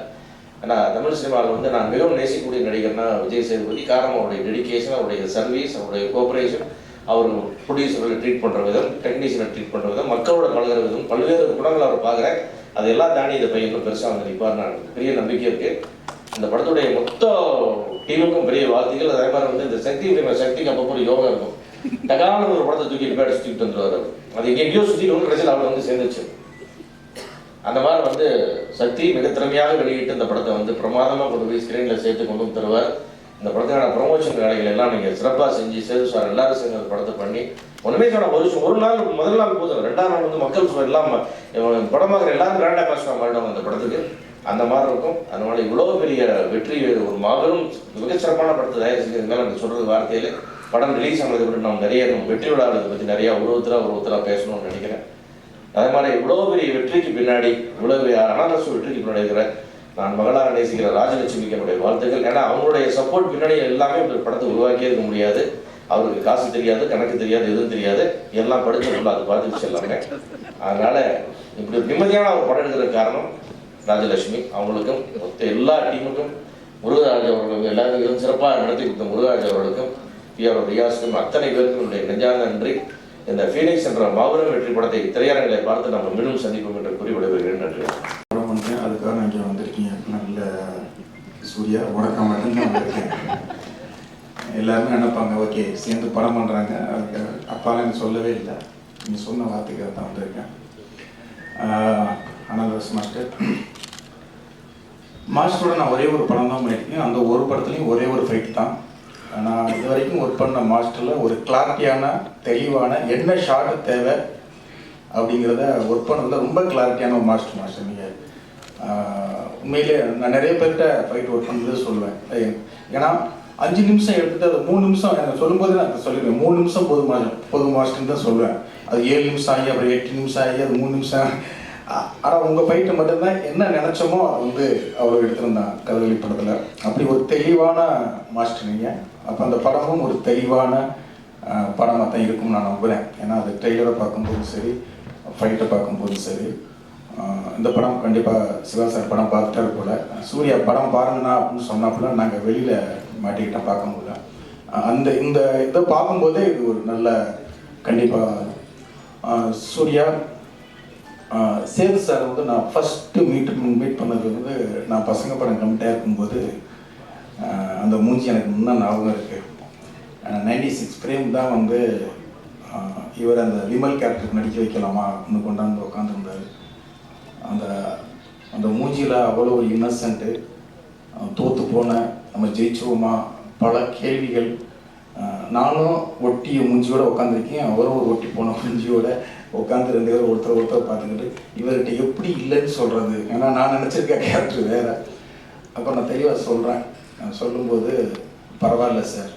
ஏன்னா தமிழ் சினிமாவில் வந்து நான் மிகவும் நேசிக்கக்கூடிய நடிகர்னா விஜய் சேதுபதி. காரணம் அவருடைய டெடிக்கேஷன், அவருடைய சர்வீஸ், அவருடைய கோஆப்ரேஷன், அவர் ப்ரொடியூசர்களை ட்ரீட் பண்ணுற விதம், டெக்னீஷியனை ட்ரீட் பண்ணுற விதம், மக்களோட பழகிற விதம், பல்வேறு குணங்களை அவர் பார்க்குறேன். அதெல்லாம் தாண்டி இந்த பையன் இன்னும் பெருசாக வந்து நிற்பார். நான் பெரிய நம்பிக்கை இருக்குது. இந்த படத்துடைய மொத்த டீமுக்கும் பெரிய வாழ்த்துக்கள். அதே மாதிரி வந்து இந்த சக்திக்கு அப்பப்போ ஒரு யோகா இருக்கும். டகான ஒரு படத்தை தூக்கிட்டு போய் சுற்றிட்டு வந்துடுவார். அது எங்கேயோ சுற்றிட்டு வந்து கடைசியில் அவர் வந்து சேர்ந்துச்சு. அந்த மாதிரி வந்து சக்தி மிக திறமையாக வெளியிட்டு இந்த படத்தை வந்து பிரமாதமாக கொண்டு போய் ஸ்க்ரீனில் சேர்த்து கொண்டு வந்து தருவார். இந்த படத்துக்கான ப்ரொமோஷன் வேலைகள் எல்லாம் நீங்கள் சிறப்பாக செஞ்சு சேது சார் எல்லாரும் சேர்ந்து அந்த படத்தை பண்ணி ஒன்றுமே சொன்ன ஒரு நாள் முதல் நாள் போதும், 2ஆம் நாள் வந்து மக்கள் எல்லாம் படமாக எல்லாரும் கிராண்டாக காஸ்டாக மாறிடுவாங்க அந்த படத்துக்கு. அந்த மாதிரி இருக்கும். அதனால இவ்வளோ பெரிய வெற்றி, ஒரு மாபெரும் மிகச்சிறப்பான படத்தை தயார் செஞ்சதுனால எனக்கு சொல்கிறது வார்த்தையில் படம் ரிலீஸ் ஆனதுக்கு அப்புறம் நம்ம நிறைய வெற்றி விழாவை பற்றி நிறையா ஒருத்தராக பேசணும்னு நினைக்கிறேன். அதே மாதிரி இவ்வளோ பெரிய வெற்றிக்கு பின்னாடி, இவ்வளோ அனாரசு வெற்றிக்கு பின்னாடி இருக்கிற நான் மகளாக நேசிக்கிற ராஜலட்சுமிக்கு என்னுடைய வாழ்த்துக்கள். ஏன்னா அவங்களுடைய சப்போர்ட் பின்னாடி எல்லாமே ஒரு படத்தை உருவாக்கியே இருக்க முடியாது. அவருக்கு காசு தெரியாது, கணக்கு தெரியாது, எதுவும் தெரியாது, எல்லாம் படிச்சுள்ள அது பார்த்துச்சு எல்லாமே. அதனால இப்படி நிம்மதியான ஒரு படம் எடுக்கிற காரணம் ராஜலட்சுமி. அவங்களுக்கும் மொத்த எல்லா டீமுக்கும், முருகராஜ் அவர்களுக்கும் எல்லாருக்கும் சிறப்பாக நடத்தி கொடுத்த முருகராஜ் அவர்களுக்கும், பிஆர் ரியாஸுக்கும் அத்தனை பேருக்கும் என்னுடைய நெஞ்சார்ந்த நன்றி. இந்த ஃபீனிக்ஸ் என்ற மாபெரும் வெற்றி படத்தை திரையரங்களை பார்த்து நம்ம மீண்டும் சந்திப்போம் என்று கூறி விடைபெறுகிறேன். நன்றி. அதுக்காக நான் இங்கே வந்திருக்கீங்க. நல்ல சூர்யா உனக்கு மட்டும்தான் வந்திருக்கேன். எல்லாருமே நினைப்பாங்க ஓகே சேர்ந்து படம் பண்ணுறாங்க, அதுக்கு அப்பாலாம் எனக்கு சொல்லவே இல்லை, நீங்கள் சொன்ன வார்த்தைக்காக தான் வந்திருக்கேன். அனல்ரஸ் மாஸ்டரோட நான் ஒரே ஒரு படம் தான் பண்ணியிருக்கேன். அந்த ஒரு படத்துலையும் ஒரே ஒரு ஃபைட் தான். நான் இது வரைக்கும் ஒர்க் பண்ண மாஸ்டரில் ஒரு கிளாரிட்டியான தெளிவான என்ன ஷார்ட் தேவை அப்படிங்கிறத ஒர்க் பண்ணதில் ரொம்ப கிளாரிட்டியான ஒரு மாஸ்டர் நீங்கள். உண்மையிலே நான் நிறைய பேர்கிட்ட ஃபைட் ஒர்க் பண்ணுறது சொல்லுவேன். ஏன்னா 5 நிமிஷம் எடுத்துட்டு அது 3 நிமிஷம் எனக்கு சொல்லும்போது நான் சொல்லிடுவேன் 3 நிமிஷம் போதும் மாஸ்டர்னு தான் சொல்லுவேன். அது 7 நிமிஷம் ஆகி அப்புறம் 8 நிமிஷம் ஆகி அது 3 நிமிஷம். ஆனால் உங்கள் ஃபைட்டு மட்டும்தான் என்ன நினச்சோமோ அது வந்து அவ்வளோ எடுத்திருந்தான் கதகளி படத்தில். அப்படி ஒரு தெளிவான மாஸ்டர் நீங்கள். அப்போ அந்த படமும் ஒரு தெளிவான படமாக தான் இருக்கும்னு நான் நம்புகிறேன். ஏன்னா அது ட்ரெய்லரை பார்க்கும்போதும் சரி, ஃபைட்டை பார்க்கும்போதும் சரி. இந்த படம் கண்டிப்பாக சிவா சார் படம் பார்த்துட்டாரு போல். சூர்யா படம் பாருங்கண்ணா அப்படின்னு சொன்னாப்புல நாங்கள் வெளியில் மாட்டிக்கிட்டோம், பார்க்க முடியல. இந்த இதை பார்க்கும்போதே இது ஒரு நல்ல கண்டிப்பாக சூர்யா சேது சார் வந்து நான் ஃபஸ்ட்டு மீட் பண்ணது வந்து நான் பசங்க படம் கம்மிட்டாக இருக்கும்போது அந்த மூஞ்சி எனக்கு முன்னே ஞாபகம் இருக்குது. 96 ஃப்ரேம் தான் வந்து இவர் அந்த விமல் கேரக்டருக்கு நடிக்க வைக்கலாமா அப்படின்னு கொண்டாந்து உட்காந்துருந்தார். அந்த மூஞ்சியில் அவ்வளோ ஒரு இன்னசென்ட்டு, தோற்று போன நம்ம ஜெயிச்சுவோமா பல கேள்விகள். நானும் ஒட்டிய மூஞ்சியோட உட்காந்துருக்கேன், அவரும் ஒரு ஒட்டி போன மூஞ்சியோட உட்காந்து 2 பேரும் ஒருத்தர் பார்த்துக்கிட்டு இவர்கிட்ட எப்படி இல்லைன்னு சொல்கிறது. ஏன்னா நான் நினச்சிருக்க கேரக்டர் வேறு. அப்போ நான் தெளிவாக சொல்கிறேன். நான் சொல்லும்போது பரவாயில்ல சார்,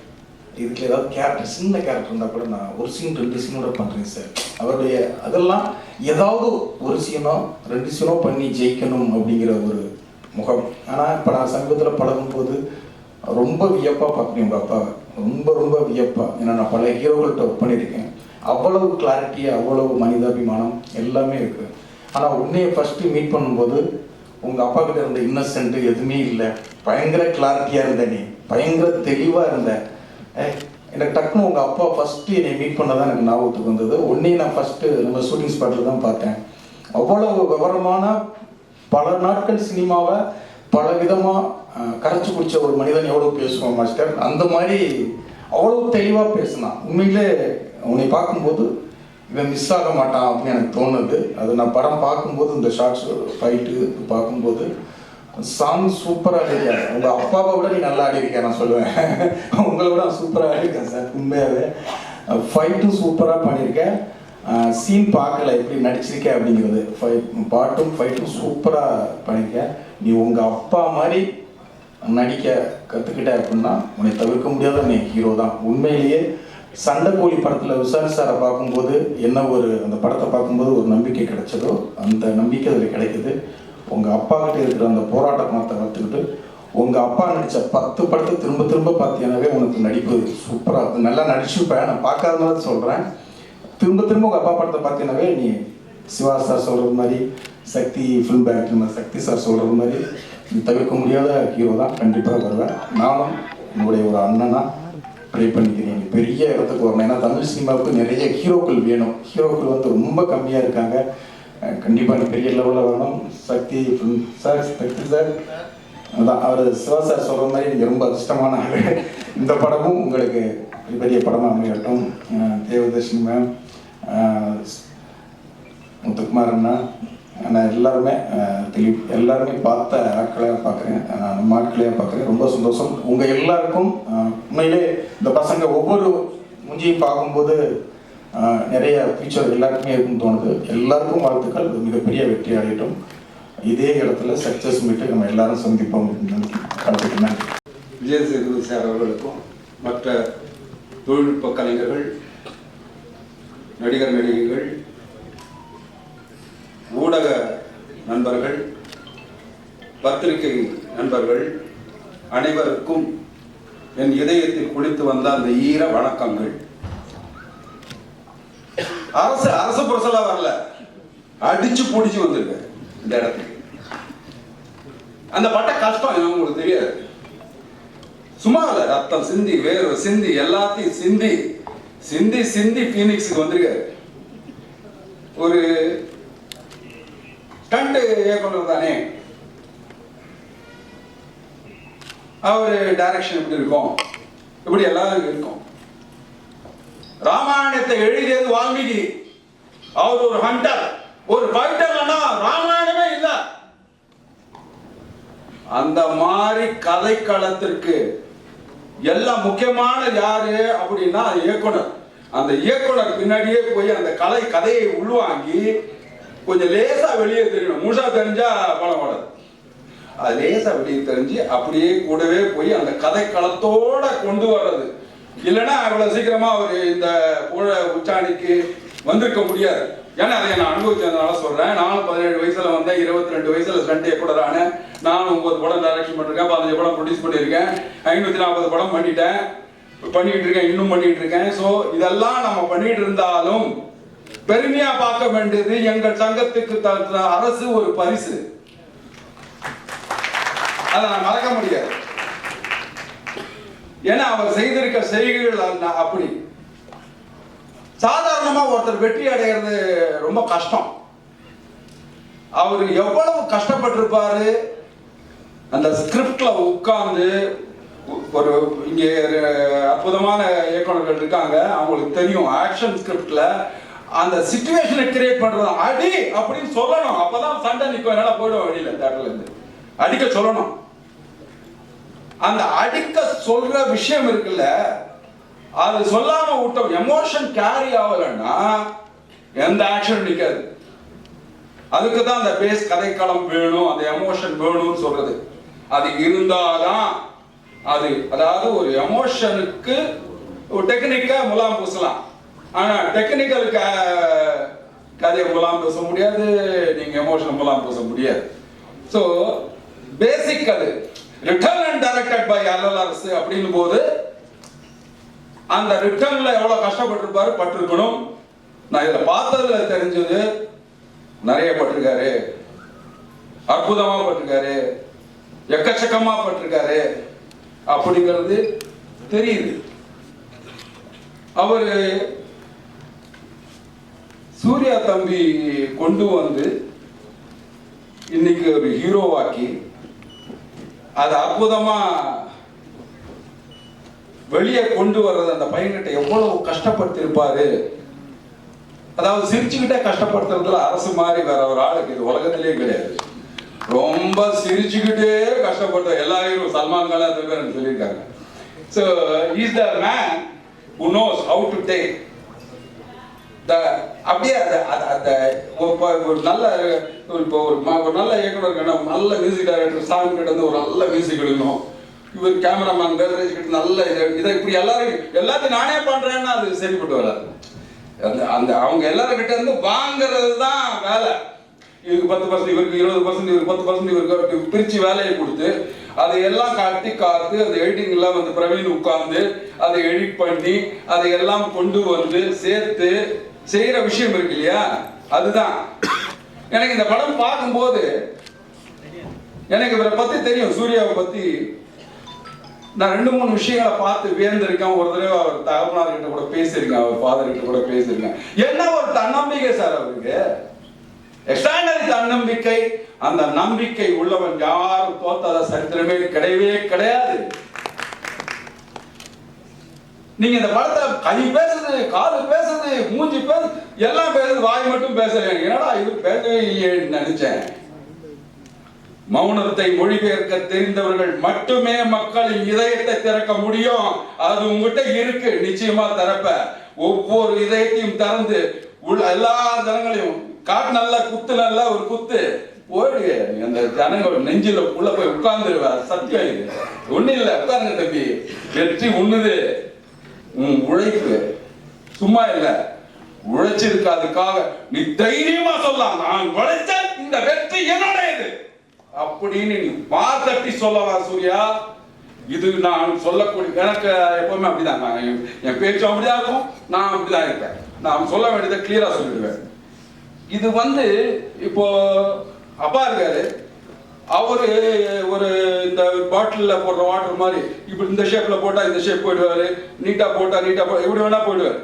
இதுக்கு ஏதாவது கேரக்டர் சின்ன கேரக்டர் இருந்தால் கூட நான் ஒரு சீன் 2 சீனோட பண்ணுறேன் சார். அவருடைய அதெல்லாம் ஏதாவது ஒரு சீனோ 2 சீனோ பண்ணி ஜெயிக்கணும் அப்படிங்கிற ஒரு முகம். ஆனால் இப்போ நான் சமீபத்தில் பழகும்போது ரொம்ப வியப்பாக பார்க்கணும் எங்கள் அப்பாவை, ரொம்ப வியப்பாக. ஏன்னா நான் பல ஹீரோக்கள்கிட்ட ஒர்க் பண்ணியிருக்கேன். அவ்வளவு கிளாரிட்டி, அவ்வளவு மனிதாபிமானம் எல்லாமே இருக்குது. ஆனால் உன்னையை ஃபஸ்ட்டு மீட் பண்ணும்போது உங்கள் அப்பா கிட்ட இருந்த இன்னசென்ட்டு எதுவுமே இல்லை. பயங்கர கிளாரிட்டியாக இருந்த, நீ பயங்கர தெளிவாக இருந்த. எனக்கு டக்குன்னு உங்கள் அப்பா ஃபஸ்ட்டு என்னை மீட் பண்ணதான் எனக்கு ஞாபகத்துக்கு வந்தது. உன்னையும் நான் ஃபஸ்ட்டு நம்ம ஷூட்டிங் ஸ்பாட்டில் தான் பார்த்தேன். அவ்வளவு விவரமான பல நாட்கள் சினிமாவை பல விதமாக கரைச்சி குடித்த ஒரு மனிதன் எவ்வளோ பேசுவான் மாஸ்டர், அந்த மாதிரி அவ்வளோ தெளிவாக பேசினான். உண்மையிலே உன்னை பார்க்கும்போது இவன் மிஸ் ஆக மாட்டான் அப்படின்னு எனக்கு தோணுது. அது நான் படம் பார்க்கும்போது இந்த ஷார்ட்ஸு ஃபைட்டு பார்க்கும்போது சாங் சூப்பராக ஆடிருக்கேன். உங்கள் அப்பாவை விட நீ நல்லா ஆடிருக்கேன் நான் சொல்லுவேன். உங்களை விட சூப்பராக ஆடிருக்கேன் சார். உண்மையாகவே ஃபைட்டும் சூப்பராக பண்ணியிருக்கேன். சீன் பார்க்கல எப்படி நடிச்சிருக்கேன் அப்படிங்கிறது. பாட்டும் ஃபைட்டும் சூப்பராக பண்ணியிருக்கேன். நீ உங்கள் அப்பா மாதிரி நடிக்க கற்றுக்கிட்ட அப்படின்னா உன்னை தவிர்க்க முடியாத நீ ஹீரோ தான். உண்மையிலேயே சண்டைக்கோழி படத்தில் விசாரி சாரை பார்க்கும்போது என்ன ஒரு அந்த படத்தை பார்க்கும்போது ஒரு நம்பிக்கை கிடைச்சதோ அந்த நம்பிக்கை அதில் கிடைக்குது. உங்கள் அப்பா கிட்ட இருக்கிற அந்த போராட்ட குணத்தை கற்றுக்கிட்டு உங்கள் அப்பா நடித்த 10 படத்தை திரும்ப பார்த்தீங்கன்னாவே உனக்கு நடிப்பு சூப்பராக நல்லா நடிச்சுப்பேன். நான் பார்க்காதனால சொல்கிறேன். திரும்ப உங்கள் அப்பா படத்தை பார்த்தீங்கன்னாவே நீ சிவா சார் சொல்கிறது மாதிரி, சக்தி ஃபிலிம் டைரக்டர் சக்தி சார் சொல்கிறது மாதிரி நீ தவிர்க்க முடியாத ஹீரோ தான். கண்டிப்பாக வருவேன். நானும் உங்களுடைய ஒரு அண்ணனா ட்ரை பண்ணிக்கிறேன் பெரிய இடத்துக்கு வரணும். ஏன்னா தமிழ் சினிமாவுக்கு நிறைய ஹீரோக்கள் வேணும். ஹீரோக்கள் வந்து ரொம்ப கம்மியாக இருக்காங்க. கண்டிப்பாக பெரிய லெவலில் வரணும். சக்தி சார், சக்தி சார் அதான் அவர் சிவா சார் சொல்கிற மாதிரி நீங்கள் ரொம்ப அதிர்ஷ்டமான இந்த படமும் உங்களுக்கு பெரிய படமாக அமையட்டும். தேவதர்ஷினி மேம், முத்துக்குமார் அண்ணா, நான் எல்லாருமே திலீப் எல்லாருமே பார்த்த ஆட்களையாக பார்க்குறேன். நம்ம ஆட்களையாக பார்க்குறேன். ரொம்ப சந்தோஷம். உங்கள் எல்லாருக்கும் உண்மையிலே இந்த பசங்க ஒவ்வொரு முஞ்சியும் பார்க்கும்போது நிறைய ஃபியூச்சர் எல்லாருக்குமே இருக்குன்னு தோணுது. எல்லாருக்கும் வாழ்த்துக்கள். மிகப்பெரிய வெற்றி அடையட்டும். இதே இடத்துல சக்ஸஸ் மீட்டு நம்ம எல்லாரும் சந்திப்போம். நன்றி. விஜய் சேதுபதி சார் அவர்களுக்கும் மற்ற தொழில்நுட்ப கலைஞர்கள், நடிகர் நடிகைகள், ஊடக நண்பர்கள், பத்திரிகை நண்பர்கள் அனைவருக்கும் என் இதயத்தில் குளித்து வந்த அந்த ஈர வணக்கங்கள். அரசு புரசலா வரல, அடிச்சு பிடிச்சு வந்திருக்க இந்த இடத்துக்கு. அந்த பட்ட கஷ்டம் உங்களுக்கு தெரியாது. சும்மா இல்ல, ரத்தம் சிந்தி, வேர்வை சிந்தி, எல்லாத்தையும் சிந்தி சிந்தி சிந்தி பீனிக்ஸுக்கு வந்திருக்காரு. ஒரு ஸ்டண்ட் இயக்குனர் தானே, அவரு டைரக்ஷன் எப்படி இருக்கும், இப்படி எல்லாம் இருக்கும். ராமாயணத்தை எழுதியது வால்மீகி. அவர் ஒரு ஹண்டர், ஒரு ஃபைட்டர். ராமாயணமே இல்லை. அந்த மாதிரி கதைக்களத்திற்கு எல்லாம் முக்கியமான யாரு அப்படின்னா இயக்குனர். அந்த இயக்குனர் பின்னாடியே போய் அந்த கதையை உள்வாங்கி கொஞ்சம் லேசா வெளியே தெரியணும். முழுசா தெரிஞ்சா படம் ஓடாது. அது லேசா வெளியே தெரிஞ்சு அப்படியே கூடவே போய் அந்த கதை களத்தோட கொண்டு வர்றது. இல்லைன்னா அவ்வளவு சீக்கிரமா அவர் இந்த புகழ உச்சாணிக்கு வந்திருக்க முடியாது. ஏன்னா அதை நான் அனுபவிச்சதுனால சொல்றேன். நானும் 17 வயசுல வந்தேன், 22 வயசுல சண்டே கூட தானே. நானும் 9 படம் டைரக்ஷன் பண்ணிருக்கேன், 15 படம் ப்ரொடியூஸ் பண்ணியிருக்கேன், 540 படம் பண்ணிட்டு இருக்கேன், இன்னும் பண்ணிட்டு இருக்கேன். ஸோ இதெல்லாம் நம்ம பண்ணிட்டு இருந்தாலும் பெருமையா பார்க்க வேண்டியது எங்கள் சங்கத்துக்கு அரசு ஒரு பரிசு. அதை நான் மறக்க முடியாது. ஏன்னா அவர் செய்திருக்க செய்கைகள் அப்படி. சாதாரணமா ஒருத்தர் வெற்றி அடைகிறது ரொம்ப கஷ்டம். அவர் எவ்வளவு கஷ்டப்பட்டிருப்பாரு. அந்த ஸ்கிரிப்ட்ல உட்கார்ந்து ஒரு இங்க அற்புதமான இயக்குநர்கள் இருக்காங்க, அவங்களுக்கு தெரியும். ஆக்ஷன் ஸ்கிரிப்ட்ல அந்த சிச்சுவேஷனை கிரியேட் பண்றது, அடி அப்படின்னு சொல்லணும். அப்பதான் சண்டை நிற்கும், என்னால போயிடும் வெளியில தேட்டர்ல இருந்து அடிக்க சொல்லணும். அந்த அடிக்க சொல்ற விஷயம் இருக்குல்ல, அது சொல்லாம விட்டோம், எமோஷன் கேரி ஆகலன்னா எந்த ஆக்ஷன் நிக்காது. அதுக்கு தான் அந்த பேஸ் கதைக்களம் வேணும், அந்த எமோஷன் வேணும்னு சொல்றது. அது இருந்தாதான் அது, அதாவது ஒரு எமோஷனுக்கு ஒரு டெக்னிக்கா முலாம் பூசலாம், ஆனா டெக்னிக்கல் கதையை முலாம் பூச முடியாது, நீங்க எமோஷன் முலாம் பூச முடியாது. ஸோ பேசிக் அது ரிட்டர்ன் அண்ட் டைரக்டட் பை அல்லரசு அப்படின்னும் போது அந்த ரிட்டர்ன்ல எவ்வளவு கஷ்டப்பட்டிருப்பாரு, பட்டிருக்கணும். நான் இதை பார்த்ததுல தெரிஞ்சது, நிறைய பட்டிருக்காரு, அற்புதமா பட்டிருக்காரு, எக்கச்சக்கமா பட்டிருக்காரு அப்படிங்கிறது தெரியுது. அவரு சூர்யா தம்பி கொண்டு வந்து இன்னைக்கு ஒரு ஹீரோவாக்கி அது அற்புதமா வெளியே கொண்டு வர்றது. அந்த பையன்கிட்ட எவ்வளவு கஷ்டப்படுத்திருப்பாரு. அதாவது சிரிச்சுக்கிட்டே கஷ்டப்படுத்துறதுல அரசு மாதிரி வேற ஒரு ஆளுக்கு இது உலகத்திலேயே கிடையாது. ரொம்ப சிரிச்சுக்கிட்டே கஷ்டப்படுத்த எல்லா ஹீரோ, சல்மான் கான் அது பேர் சொல்லியிருக்காங்க. So is the man who knows how to take அப்படியே ஒரு நல்ல ஒரு நல்ல இயக்குனர், நல்ல மியூசிக் டைரக்டர் சாங் கிட்ட வந்து ஒரு நல்ல மியூசிக் எடுக்கணும். இவர் கேமராமேன் பேரேஜ் கிட்ட நல்ல இதை இப்படி எல்லாத்தையும் நானே பண்றேன்னா அது சரிப்பட்டு வராது. அந்த அவங்க எல்லாரும் கிட்ட இருந்து வாங்குறது தான் வேலை. இவருக்கு 10%, இவருக்கு 20%, இவருக்கு 10%, இவருக்கு பிரிச்சு வேலையை கொடுத்து அதை எல்லாம் காட்டி காத்து அந்த எடிட்டிங் எல்லாம் வந்து பிரவீன் உட்கார்ந்து அதை எடிட் பண்ணி அதை எல்லாம் கொண்டு வந்து சேர்த்து செய்யற விஷயம் இருக்கு இல்லையா, அதுதான். எனக்கு இந்த படம் பார்க்கும்போது எனக்கு இவரை பத்தி தெரியும், சூர்யாவை பத்தி நான் 2-3 விஷயங்களை பார்த்து வியந்திருக்கேன். ஒரு தடவை அவர் தகவனார் கிட்ட கூட பேசியிருக்கேன், அவர் ஃபாதர் கிட்ட கூட பேசியிருக்கேன். என்ன ஒரு தன்னம்பிக்கை சார் அவருக்கு, எக்ஸ்ட்ரானரி தன்னம்பிக்கை. அந்த நம்பிக்கை உள்ளவன் யாரும் தோத்தாத சரித்திரமே கிடையவே கிடையாது. நீங்க இந்த படத்தை கை பேசுது, காது பேசுது, மூஞ்சி பேசுது, எல்லாம் பேசுது, வாய் மட்டும் பேசல. என்னடா இது பேசவே இல்லையேன்னு நினைச்சேன். மௌனத்தை மொழிபெயர்க்க தெரிந்தவர்கள் மட்டுமே மக்களின் இதயத்தை திறக்க முடியும். அது உங்ககிட்ட இருக்கு, நிச்சயமா திறப்ப. ஒவ்வொரு இதயத்தையும் திறந்து உள்ள எல்லா ஜனங்களையும் காட்டு நல்ல குத்து, நல்ல ஒரு குத்து ஓடி அந்த ஜனங்கள் நெஞ்சில உள்ள போய் உட்கார்ந்துருவ. சத்தியம் இது ஒண்ணு இல்ல, உட்காருங்க தம்பி, வெற்றி உண்ணுது. உழைப்பு சும்மா இல்ல, உழைச்சிருக்கு. அதுக்காக நீ தைரியமா சொல்லலாம், நான் உழைச்ச இந்த வெற்றி என்னுடையது அப்படின்னு நீ வார்த்தட்டி சொல்லலாம் சூர்யா. இது நான் சொல்லக்கூடிய, எனக்கு எப்பவுமே அப்படிதான், என் பேச்சும் அப்படிதான் இருக்கும், நான் அப்படிதான் இருப்பேன். நான் சொல்ல வேண்டியதை கிளியரா சொல்லிடுவேன். இது வந்து இப்போ அப்பா இருக்காரு, அவரு ஒரு இந்த பாட்டில்ல போடுற வாட்டர் மாதிரி இப்படி இந்த ஷேப்ல போட்டா இந்த ஷேப் போயிடுவாரு, நீட்டா போட்டா எப்படி வேணா போயிடுவாரு.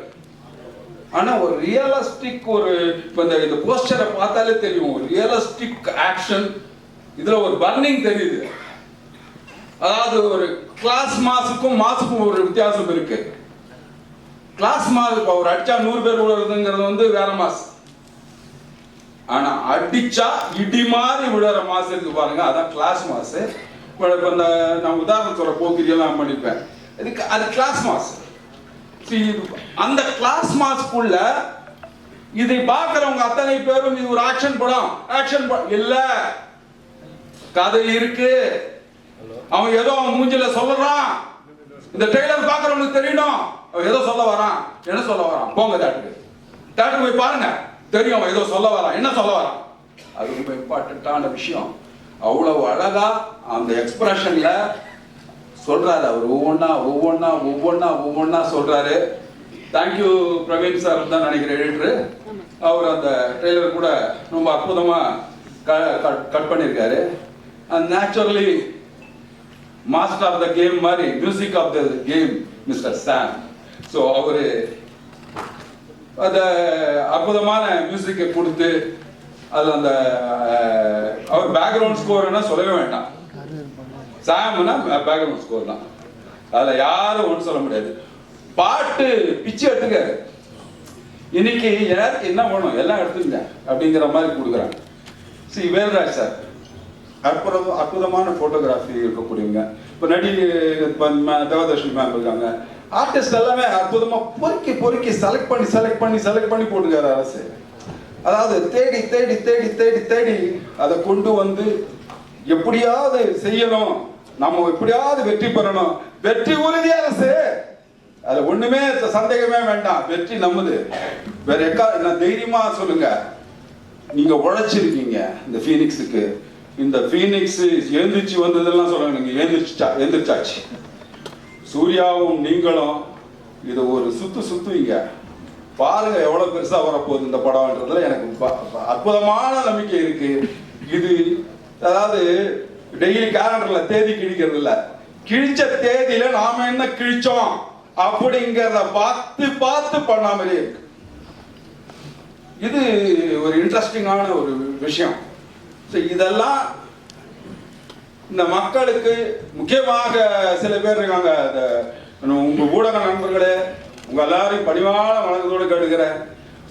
ஆனா ஒரு ரியலிஸ்டிக் ஒரு இந்த போஸ்டரை பார்த்தாலே தெரியும், ஒரு ரியலிஸ்டிக் ஆக்ஷன். இதுல ஒரு பர்னிங் தெரியுது. அதாவது ஒரு கிளாஸ் மாஸுக்கும் மாஸுக்கும் ஒரு வித்தியாசம் இருக்கு. கிளாஸ் மாஸ் ஒரு அடிச்சா 100 பேர் விழுறதுங்கிறது வந்து வேற மாஸ். ஆனா அடிச்சா இடி மாதிரி விழுற மாஸ் இருக்கு பாருங்க, அதான் கிளாஸ் மாஸ். இப்ப இந்த நான் உதாரணம் சொல்ற போக்கிரியெல்லாம் பண்ணிப்பேன், இதுக்கு அது கிளாஸ் மாஸ். அந்த கிளாஸ் மாஸ்க்குள்ள இதை பார்க்கிறவங்க அத்தனை பேரும் இது ஒரு ஆக்ஷன் படம் இல்ல, கதை இருக்கு. அவன் ஏதோ அவன் மூஞ்சில சொல்லறான். இந்த ட்ரெய்லர் பார்க்கறவனுக்கு தெரியணும் அவன் ஏதோ சொல்ல வரான். என்ன சொல்ல வரான்? போங்க தேட்டருக்கு போய் பாருங்க, தெரியும் அவன் ஏதோ சொல்ல வரான், என்ன சொல்ல வரான். அது ரொம்ப இம்பார்ட்டன்டான விஷயம். அவ்வளவு அழகா அந்த எக்ஸ்பிரஷன்ல சொல்றாரு அவர். ஒவ்வொன்னா சொல்றாரு. தேங்க்யூ பிரவீன் சார் தான் நினைக்கிறேன் எடிட்டர். அவர் அந்த ட்ரெய்லர் கூட ரொம்ப அற்புதமா கட் பண்ணியிருக்காரு. And naturally master of the game மாதிரி music of the game mister Sam. So அவரு அந்த அற்புதமான மியூசிக்கை கொடுத்து அதில் அந்த அவர் பேக்ரவுண்ட் ஸ்கோர்னா சொல்லவே வேண்டாம். சாம்னா பேக்ரவுண்ட் ஸ்கோர் தான், அதில் யாரும் ஒன்றும் சொல்ல முடியாது. பாட்டு பிச்சு எடுத்துக்காரு. இன்னைக்கு யாருக்கு என்ன வேணும் எல்லாம் எடுத்துங்க அப்படிங்கிற மாதிரி கொடுக்குறாங்க. ஸ்ரீ வேல்ராஜ் சார் அற்புதமான போட்டோகிராஃபி இருக்கக்கூடியவங்க. இப்போ நடி தேவதர்ஷினி மேம் இருக்காங்க. ஆர்டிஸ்ட் எல்லாமே அற்புதமா பொறுக்கி செலக்ட் பண்ணி போட்டுக்காரு அரசு. அதாவது தேடி தேடி தேடி தேடி தேடி அதை கொண்டு வந்து எப்படியாவது செய்யணும், நம்ம எப்படியாவது வெற்றி பெறணும். வெற்றி உறுதி அரசு, அது ஒண்ணுமே சந்தேகமே வேண்டாம். வெற்றி நம்மது. வேற நான் தைரியமா சொல்லுங்க, நீங்க உழைச்சிருக்கீங்க இந்த ஃபீனிக்ஸுக்கு. இந்த ஃபீனிக்ஸ் எழுந்திரிச்சு வந்ததெல்லாம் சொல்லுங்க, நீங்க எழுந்திரிச்சாச்சு. சூர்யாவும் நீங்களும் இதை ஒரு சுத்துவீங்க பாருங்க, எவ்வளவு பெருசா வரப்போகுது இந்த படம்ன்றதுல எனக்கு அற்புதமான நம்பிக்கை இருக்கு. இது அதாவது டெய்லி கேலண்டர்ல தேதி கிழிக்கிறது இல்ல, கிழிச்ச தேதியில நாம என்ன கிழிச்சோம் அப்படிங்கிறத பார்த்து பண்ண மாதிரி இருக்கு. இது ஒரு இன்ட்ரெஸ்டிங்கான ஒரு விஷயம். இதெல்லாம் இந்த மக்களுக்கு முக்கியமாக சில பேர் இருக்காங்க, உங்க ஊடக நண்பர்களே, உங்க எல்லாரையும் பணிவான வணக்கத்தோடு கேட்டுக்கிறேன்.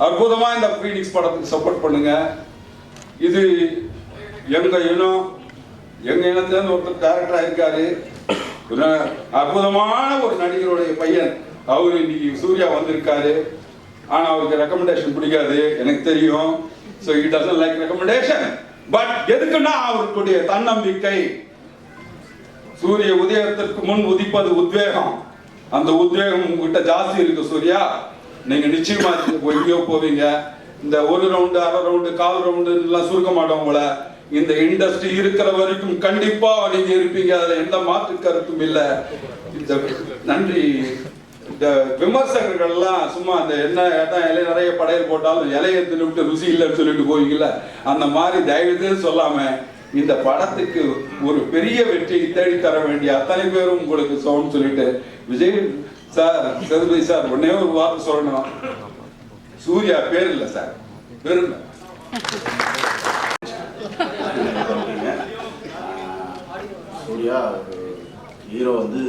அற்புதமா இந்த ஃபீனிக்ஸ் படத்துக்கு சப்போர்ட் பண்ணுங்க. இது எங்க இனத்துல ஒருத்தர் டைரக்டர் ஆயிருக்காரு, அற்புதமான ஒரு நடிகருடைய பையன். அவரு இன்னைக்கு சூர்யா வந்திருக்காரு. ஆனா அவருக்கு ரெக்கமெண்டேஷன் பிடிக்காது எனக்கு தெரியும். So he doesn't like recommendation. But எதுக்குன்னா அவருடைய தன்னம்பிக்கை. சூரிய உதயத்திற்கு முன் உதிப்பது உத்வேகம். அந்த உத்வேகம் உங்ககிட்ட ஜாஸ்தி இருக்கு சூர்யா. நீங்க நிச்சயமா எங்கேயோ போவீங்க. இந்த ஒரு ரவுண்டு, அரை ரவுண்டு, கால் ரவுண்டு எல்லாம் சுருக்க மாட்டோம் உங்களை. இந்த இண்டஸ்ட்ரி இருக்கிற வரைக்கும் கண்டிப்பா நீங்க இருப்பீங்க, அதுல எந்த மாற்று கருத்தும் இல்லை. நன்றி. இந்த விமர்சகர்கள் எல்லாம் சும்மா அந்த என்ன இலை நிறைய படையல் போட்டாலும் இலையை தின்னுட்டு ருசி இல்லைன்னு சொல்லிட்டு போவீங்கல்ல, அந்த மாதிரி தயவு சொல்லாம இந்த படத்துக்கு ஒரு பெரிய வெற்றியை தேடி தர வேண்டிய அத்தனை பேரும் உங்களுக்கு சோன்னு சொல்லிட்டு, விஜய் சார், சேதுபதி சார், ஒன்னே ஒரு வார்த்தை சொல்லணும். சூர்யா பேர் இல்லை சார், பெருமை. சூர்யா ஹீரோ வந்து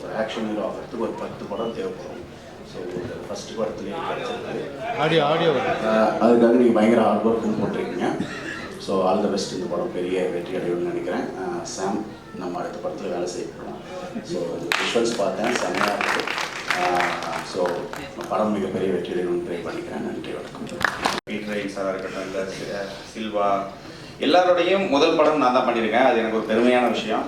ஒரு ஆக்ஷன் ஹீரோ ஆகிறதுக்கு ஒரு 10 படம் தேவைப்படும். ஸோ ஃபர்ஸ்ட் படத்துலேயே அதுக்காக நீங்கள் பயங்கர ஹார்ட் ஒர்க்கும் போட்டிருக்கீங்க. So all the best. இந்த படம் பெரிய வெற்றி அடையும்னு நினைக்கிறேன். சாம், நம்ம அடுத்த படத்தில் வேலை செய்யப்படும். ஸோ விஷுவல்ஸ் பார்த்தேன், செம்மையாக இருக்குது. ஸோ படம் மிகப்பெரிய வெற்றி அடையணும்னு ட்ரை பண்ணிக்கிறேன். நன்றி, வணக்கம். பீட்ரைன் சாராக இருக்கட்டும், இல்லை சில்வா, எல்லாரோடையும் முதல் படம் நான் தான் பண்ணியிருக்கேன். அது எனக்கு ஒரு பெருமையான விஷயம்.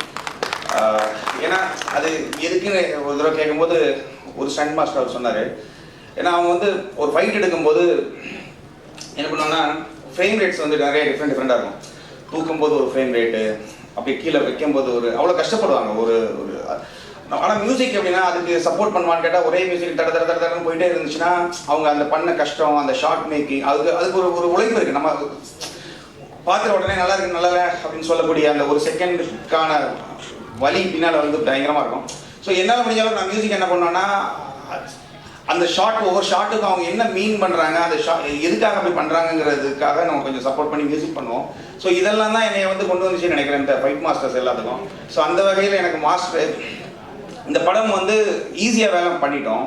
ஏன்னா அது எதுக்குன்னு ஒரு தடவை கேட்கும்போது ஒரு ஸ்டண்ட் மாஸ்டர் அவர் சொன்னார். ஏன்னா அவங்க வந்து ஒரு ஃபைட் எடுக்கும்போது என்ன பண்ணுவாங்கன்னா, ஃப்ரேம் ரேட்ஸ் வந்து நிறைய டிஃப்ரெண்டாக இருக்கும். தூக்கும்போது ஒரு ஃப்ரேம் ரேட்டு, அப்படி கீழே வைக்கும்போது ஒரு அவ்வளோ கஷ்டப்படுவாங்க. ஒரு ஆனால் மியூசிக் எப்படின்னா அதுக்கு சப்போர்ட் பண்ணுவான்னு கேட்டால் ஒரே மியூசிக் தடன்னு போயிட்டே இருந்துச்சுன்னா அவங்க அந்த பண்ண கஷ்டம், அந்த ஷார்ட் மேக்கிங், அதுக்கு ஒரு உழைப்பு இருக்குது. நம்ம பார்க்குற உடனே நல்லா இருக்கு நல்லா இல்லை அப்படின்னு சொல்லக்கூடிய அந்த ஒரு செகண்டுக்கான வலி பின்னால் வந்து பயங்கரமாக இருக்கும். ஸோ என்னால் முடிஞ்சாலும் நான் மியூசிக் என்ன பண்ணோன்னா, அந்த ஷார்ட் ஒவ்வொரு ஷார்ட்டுக்கும் அவங்க என்ன மீன் பண்ணுறாங்க, அந்த எதுக்காக அப்படி பண்ணுறாங்கிறதுக்காக நம்ம கொஞ்சம் சப்போர்ட் பண்ணி மியூசிக் பண்ணுவோம். ஸோ இதெல்லாம் தான் என்னை வந்து கொண்டு வந்துச்சுன்னு நினைக்கிறேன் இந்த ஃபைட் மாஸ்டர்ஸ் எல்லாத்துக்கும். ஸோ அந்த வகையில் எனக்கு மாஸ்டர் இந்த படம் வந்து ஈஸியாக வேலை பண்ணிட்டோம்.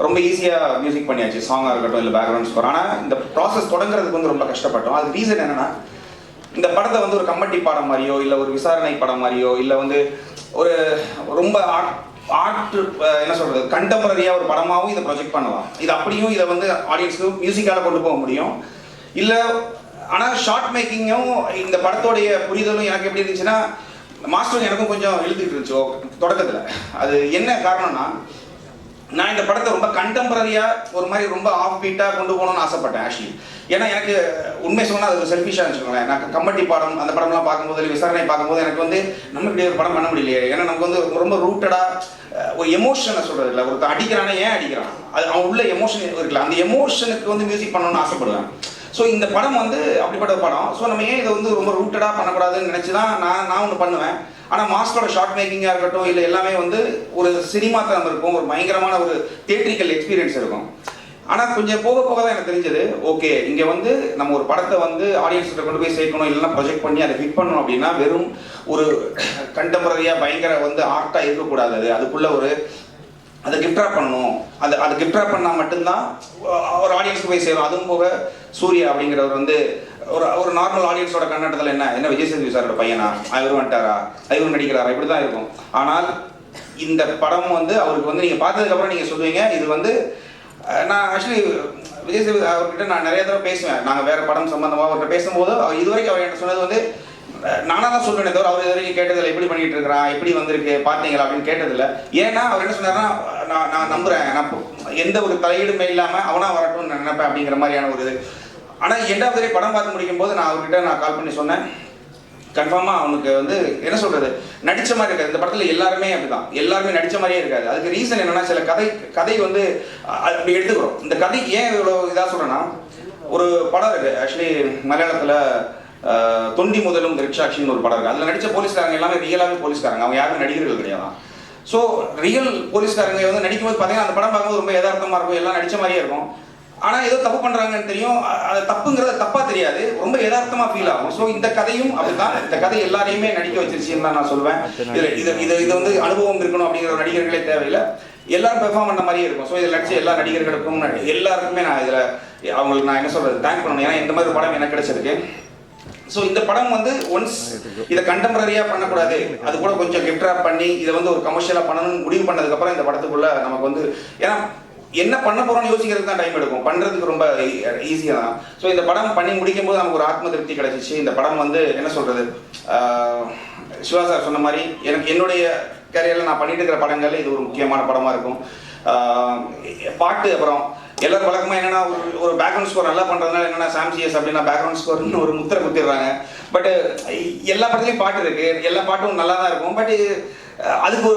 ரொம்ப ஈஸியாக மியூசிக் பண்ணியாச்சு, சாங்காக இருக்கட்டும் இல்லை பேக்ரவுண்ட் ஸ்கோர். ஆனால் இந்த ப்ராசஸ் தொடங்குறதுக்கு வந்து ரொம்ப கஷ்டப்பட்டோம். அது ரீசன் என்னென்னா, இந்த படத்தை வந்து ஒரு கமெடி படம் மாதிரியோ இல்லை ஒரு விசாரணை படம் மாதிரியோ இல்லை வந்து ஒரு ரொம்ப ஆர்ட் என்ன சொல்கிறது கண்டெம்பரரியாக ஒரு படமாகவும் இதை ப்ரொஜெக்ட் பண்ணலாம். இது அப்படியும் இதை வந்து ஆடியன்ஸுக்கு மியூசிக்கால் கொண்டு போக முடியும். இல்லை ஆனால் ஷார்ட் மேக்கிங்கும் இந்த படத்தோடைய புரிதலும் எனக்கு எப்படி இருந்துச்சுன்னா, மாஸ்டர் எனக்கும் கொஞ்சம் இழுத்துக்கிட்டு இருந்துச்சு தொடக்கத்தில். அது என்ன காரணம்னா, நான் இந்த படத்தை ரொம்ப கண்டெம்பரரியாக ஒரு மாதிரி ரொம்ப ஆஃப் பீட்டாக கொண்டு போகணும்னு ஆசைப்பட்டேன் ஆக்சுவலி. ஏன்னா எனக்கு உண்மை சொன்னால் அது ஒரு செல்ஃபிஷாக வச்சுக்கோங்களேன். நான் கம்பட்டி படம் அந்த படம்லாம் பார்க்கும்போது, இல்லை விசாரணை பார்க்கும்போது எனக்கு வந்து நம்ம இப்படி ஒரு படம் பண்ண முடியலையே. ஏன்னா நமக்கு வந்து ரொம்ப ரூட்டடாக ஒரு எமோஷனை சொல்கிறது இல்லை. ஒருத்தர் அடிக்கிறானே ஏன் அடிக்கிறான், அது அவன் உள்ள எமோஷன் இருக்குல்ல, அந்த எமோஷனுக்கு வந்து மியூசிக் பண்ணணும்னு ஆசைப்படுவேன். ஸோ இந்த படம் வந்து அப்படிப்பட்ட படம். ஸோ நம்ம ஏன் இதை வந்து ரொம்ப ரூட்டடாக பண்ணக்கூடாதுன்னு நினச்சி தான் நான் ஒன்று பண்ணுவேன். ஆனால் மாஸ்டரோட ஷார்ட் மேக்கிங்காக இருக்கட்டும், இல்லை எல்லாமே வந்து ஒரு சினிமா தரம் இருக்கும், ஒரு பயங்கரமான ஒரு தியேட்ரிக்கல் எக்ஸ்பீரியன்ஸ் இருக்கும். ஆனால் கொஞ்சம் போக போக தான் எனக்கு தெரிஞ்சது, ஓகே இங்கே வந்து நம்ம ஒரு படத்தை வந்து ஆடியன்ஸ்கிட்ட கொண்டு போய் சேர்க்கணும், இல்லைன்னா ப்ரொஜெக்ட் பண்ணி அதை ஹிட் பண்ணணும் அப்படின்னா வெறும் ஒரு கண்டெம்பரரியாக பயங்கர வந்து ஆர்ட்டாக இருக்கக்கூடாது. அதுக்குள்ளே ஒரு அதை கிஃப்ட் பண்ணணும். அதை கிஃப்ட் பண்ணால் மட்டும்தான் ஒரு ஆடியன்ஸ்க்கு போய் சேரும். அதுவும் போக சூர்யா அப்படிங்கிறவர் வந்து ஒரு நார்மல் ஆடியன்ஸோட கண்ணட்டத்தில் என்ன விஜய் சேதுபதி சாரோட பையனா, இவர் வந்துட்டாரா, இவர் நடிக்கிறாரா, இப்படி தான் இருக்கும். ஆனால் இந்த படம் வந்து அவருக்கு வந்து நீங்கள் பார்த்ததுக்கப்புறம் நீங்கள் சொல்லுவீங்க, இது வந்து நான் ஆக்சுவலி விஜய் சேதுபதி அவர்கிட்ட நான் நிறைய தடவை பேசுவேன். நாங்கள் வேறு படம் சம்மந்தமாக அவர்கிட்ட பேசும்போது இதுவரைக்கும் அவர் என்ன சொன்னது வந்து, நானாக தான் சொல்லுவேன் தவிர அவர் இது வரைக்கும் கேட்டதில்லை, எப்படி பண்ணிட்டு இருக்கிறான், எப்படி வந்திருக்கு பார்த்தீங்களா அப்படின்னு கேட்டதில்லை. ஏன்னா அவர் என்ன சொன்னார்னா, நான் நம்புகிறேன், நான் எந்த ஒரு தலையீடுமே இல்லாமல் அவனாக வரட்டும்னு நினைப்பேன் அப்படிங்கிற மாதிரியான ஒரு இது. ஆனால் எண்டாவது வரை படம் பார்த்து முடிக்கும் போது நான் அவர்கிட்ட கால் பண்ணி சொன்னேன், கன்ஃபார்மாக அவனுக்கு வந்து என்ன சொல்கிறது, நடித்த மாதிரி இருக்காது. இந்த படத்தில் எல்லாருமே அப்படிதான், எல்லாருமே நடித்த மாதிரியே இருக்காது. அதுக்கு ரீசன் என்னென்னா, சில கதை வந்து அப்படி எடுத்துக்கிறோம். இந்த கதை ஏன் இவ்வளோ இதாக சொல்கிறேன்னா, ஒரு படம் இருக்குது ஆக்சுவலி மலையாளத்தில், தொண்டி முதலும் ரிக்ஷாக்ஷின்னு ஒரு படம் இருக்குது. அதில் நடித்த போலீஸ்காரங்க எல்லாமே ரியலாகவே போலீஸ்காரங்க, அவங்க யாருமே நடிகர்கள் கிடையாது. ஸோ ரியல் போலீஸ்காரங்க வந்து நடிக்கும்போது பார்த்தீங்கன்னா அந்த படம் பார்க்கும்போது ரொம்ப யதார்த்தமாக இருக்கும், எல்லாம் நடித்த மாதிரியே இருக்கும். ஆனால் ஏதோ தப்பு பண்ணுறாங்கன்னு தெரியும், அது தப்புங்கிறது தப்பாக தெரியாது, ரொம்ப யதார்த்தமாக ஃபீல் ஆகும். ஸோ இந்த கதையும் அப்படிதான். இந்த கதை எல்லாரையுமே நடிக்க வச்சிருச்சுன்னு தான் நான் சொல்லுவேன். இது வந்து அனுபவம் இருக்கணும் அப்படிங்கிற ஒரு நடிகர்களே தேவையில்லை, எல்லாரும் பெர்ஃபார்ம் பண்ண மாதிரியே இருக்கும். ஸோ இதில் நடிச்ச எல்லா நடிகர்களுக்கும் எல்லாருக்குமே நான் இதில் அவங்களுக்கு நான் என்ன சொல்கிறது, தேங்க் பண்ணணும். ஏன்னா இந்த மாதிரி படம் எனக்கு கிடைச்சிருக்கு. ஸோ இந்த படம் வந்து ஒன்ஸ் இதை கண்டெம்பரரியாக பண்ணக்கூடாது, அது கூட கொஞ்சம் கிஃப்ட் பண்ணி இதை வந்து ஒரு கமர்ஷியலாக பண்ணணும்னு முடிவு பண்ணதுக்கப்புறம் இந்த படத்துக்குள்ள நமக்கு வந்து, ஏன்னா என்ன பண்ண போகிறோம்னு யோசிக்கிறதுக்கு தான் டைம் எடுக்கும், பண்ணுறதுக்கு ரொம்ப ஈஸியாக தான். ஸோ இந்த படம் பண்ணி முடிக்கும் போது நமக்கு ஒரு ஆத்ம திருப்தி கிடைச்சிச்சு. இந்த படம் வந்து என்ன சொல்கிறது, சிவா சார் சொன்ன மாதிரி எனக்கு என்னுடைய கேரியரில் நான் பண்ணிட்டு இருக்கிற படங்கள் இது ஒரு முக்கியமான படமாக இருக்கும். பாட்டு அப்புறம் எல்லாரும் வழக்கமாக என்னென்னா ஒரு பேக்ரவுண்ட் ஸ்கோர் நல்லா பண்ணுறதுனால என்னென்னா சாம்சிஎஸ் அப்படின்னா பேக்ரவுண்ட் ஸ்கோர்னு ஒரு முத்திரை குத்திடுறாங்க. பட் எல்லா படத்துலையும் பாட்டு இருக்குது, எல்லா பாட்டும் நல்லா தான் இருக்கும். பட்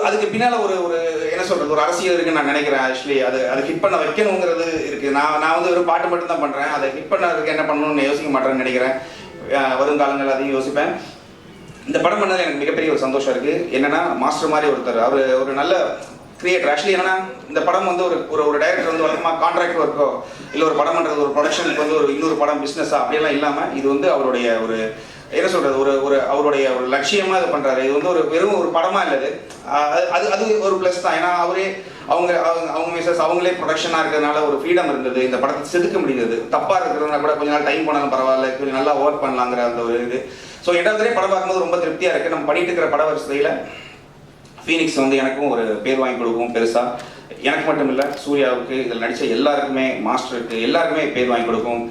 அதுக்கு பின்னால் ஒரு என்ன சொல்கிறது, ஒரு அரசியல் இருக்குன்னு நான் நினைக்கிறேன். ஆக்சுவலி அது ஹிட் பண்ண வைக்கணுங்கிறது இருக்குது. நான் வந்து ஒரு பாட்டு மட்டும் தான் பண்ணுறேன், அதை ஹிட் பண்ணதுக்கு என்ன பண்ணணும்னு யோசிக்க மாட்டேன்னு நினைக்கிறேன். வருங்காலங்கள் அதையும் யோசிப்பேன். இந்த படம் பண்ணது எனக்கு மிகப்பெரிய ஒரு சந்தோஷம் இருக்குது. என்னென்னா மாஸ்டர் மாதிரி ஒருத்தர், அவர் ஒரு நல்ல கிரியேட்டர். ஆக்சுவலி என்னன்னா இந்த படம் வந்து ஒரு டைரக்டர் வந்து வழக்கமாக கான்ட்ராக்ட் ஒர்க்கோ இல்லை ஒரு படம் பண்ணுறது, ஒரு ப்ரொடக்ஷனுக்கு வந்து ஒரு இன்னொரு படம் பிஸ்னஸா அப்படியெல்லாம் இல்லாமல் இது வந்து அவருடைய ஒரு என்ன சொல்கிறது, ஒரு அவருடைய ஒரு லட்சியமாக இது பண்ணுறாரு. இது வந்து வெறும் ஒரு படமாக இல்லது, அது ஒரு ப்ளஸ் தான். ஏன்னா அவங்க மிஸ்ஸஸ் அவங்களே ப்ரொடக்ஷனாக இருக்கிறதுனால ஒரு ஃப்ரீடம் இருந்தது, இந்த படத்தை செதுக்க முடிந்தது. தப்பாக இருக்கிறதுனா கூட கொஞ்ச நாள் டைம் போனாலும் பரவாயில்ல, கொஞ்சம் நல்லா ஒர்க் பண்ணலாங்கிற அந்த ஒரு இது. ஸோ எட்டாவது படம் பார்க்கும்போது ரொம்ப திருப்தியாக இருக்குது. நம்ம பண்ணிட்டு இருக்கிற பட வரிசையில் ஃபீனிக்ஸ் வந்து எனக்கும் ஒரு பேர் வாங்கி கொடுக்கும் பெருசாக. எனக்கு மட்டும் இல்லை, சூர்யாவுக்கு, இதில் நடித்த எல்லாருக்குமே, மாஸ்டருக்கு எல்லாருக்குமே பேர் வாங்கி கொடுக்கும்.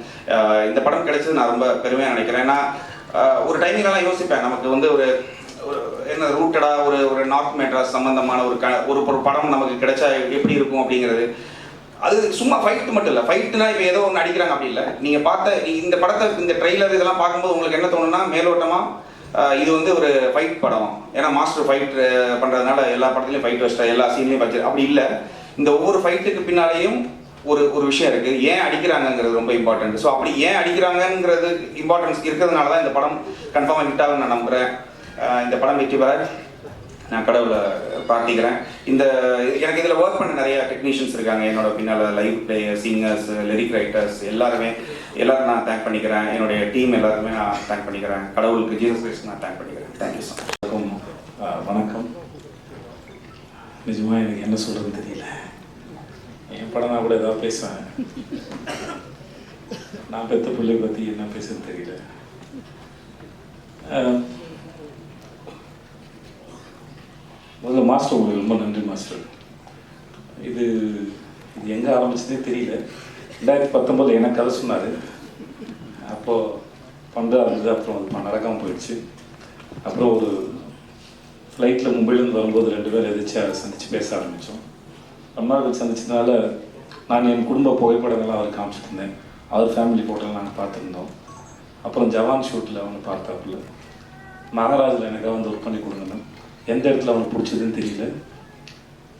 இந்த படம் கிடைச்சது நான் ரொம்ப பெருமையாக நினைக்கிறேன். ஏன்னா ஒரு டைமிங்கெல்லாம் யோசிப்பேன், நமக்கு வந்து ஒரு என்ன ரூட்டடாக ஒரு நார்த் மெட்ராஸ் சம்மந்தமான ஒரு படம் நமக்கு கிடைச்சா எப்படி இருக்கும் அப்படிங்கிறது. அது சும்மா ஃபைட்டு மட்டும் இல்லை, ஃபைட்டுனா இப்போ ஏதோ ஒன்று அடிக்கிறாங்க அப்படி இல்லை. நீங்கள் பார்த்த இந்த படத்தை, இந்த ட்ரெய்லர் இதெல்லாம் பார்க்கும்போது உங்களுக்கு என்ன தோணுன்னா, மேலோட்டமாக இது வந்து ஒரு ஃபைட் படம், ஏன்னா மாஸ்டர் ஃபைட் பண்ணுறதுனால எல்லா படத்துலையும் ஃபைட் வச்சுட்டா எல்லா சீன்லையும் வச்சு அப்படி இல்லை. இந்த ஒவ்வொரு ஃபைட்டுக்கு பின்னாலேயும் ஒரு விஷயம் இருக்குது, ஏன் அடிக்கிறாங்கங்கிறது ரொம்ப இம்பார்ட்டன்ட். ஸோ அப்படி ஏன் அடிக்கிறாங்கங்கிறது இம்பார்ட்டன்ஸ் இருக்கிறதுனால தான் இந்த படம் கன்ஃபார்மாக ஹிட் ஆகும்னு நான் நம்புகிறேன். இந்த படம் வெற்றி பெற நான் கடவுளை பிரார்த்திக்கிறேன். எனக்கு இதில் ஒர்க் பண்ண நிறைய டெக்னீஷியன்ஸ் இருக்காங்க என்னோட பின்னால், live player, singers, lyric writers, எல்லாரும் நான் தேங்க் பண்ணிக்கிறேன். என்னுடைய டீம் எல்லாருமே நான் தேங்க் பண்ணிக்கிறேன். கடவுளுக்கு, ஜீசஸ் கிரைஸ்ட் நான் தேங்க் பண்ணிக்கிறேன். Thank you so much. வணக்கம். நிஜமாக எனக்கு என்ன சொல்கிறதுன்னு தெரியல. என் படம் நான் கூட ஏதாவது பேசுவேன், நான் பெற்ற பிள்ளை பற்றி என்ன பேசுன்னு தெரியல. முதல்ல மாஸ்டர் உங்களுக்கு ரொம்ப நன்றி மாஸ்டர். இது எங்கே ஆரம்பிச்சதே தெரியல. 2019 எனக்கு கதை சொன்னார். அப்போது பண்ணுறதா இருந்தது. அப்புறம் அது நடக்காமல் போயிடுச்சு. அப்புறம் ஒரு ஃப்ளைட்டில் மும்பையிலேருந்து வரும்போது 2 பேரும் எதிர்த்து சந்தித்து பேச ஆரம்பித்தோம். ரொம்ப நாள் சந்திச்சதுனால நான் என் குடும்ப புகைப்படங்கள்லாம் அவர் காமிச்சிட்டு இருந்தேன். அவர் ஃபேமிலி ஃபோட்டோலாம் நாங்கள் பார்த்துருந்தோம். அப்புறம் ஜவான் ஷூட்டில் அவங்க பார்த்தாப்புல. மகாராஜில் எனக்காக வந்து ஒர்க் பண்ணி கொடுங்க. எந்த இடத்துல அவனுக்கு பிடிச்சதுன்னு தெரியல.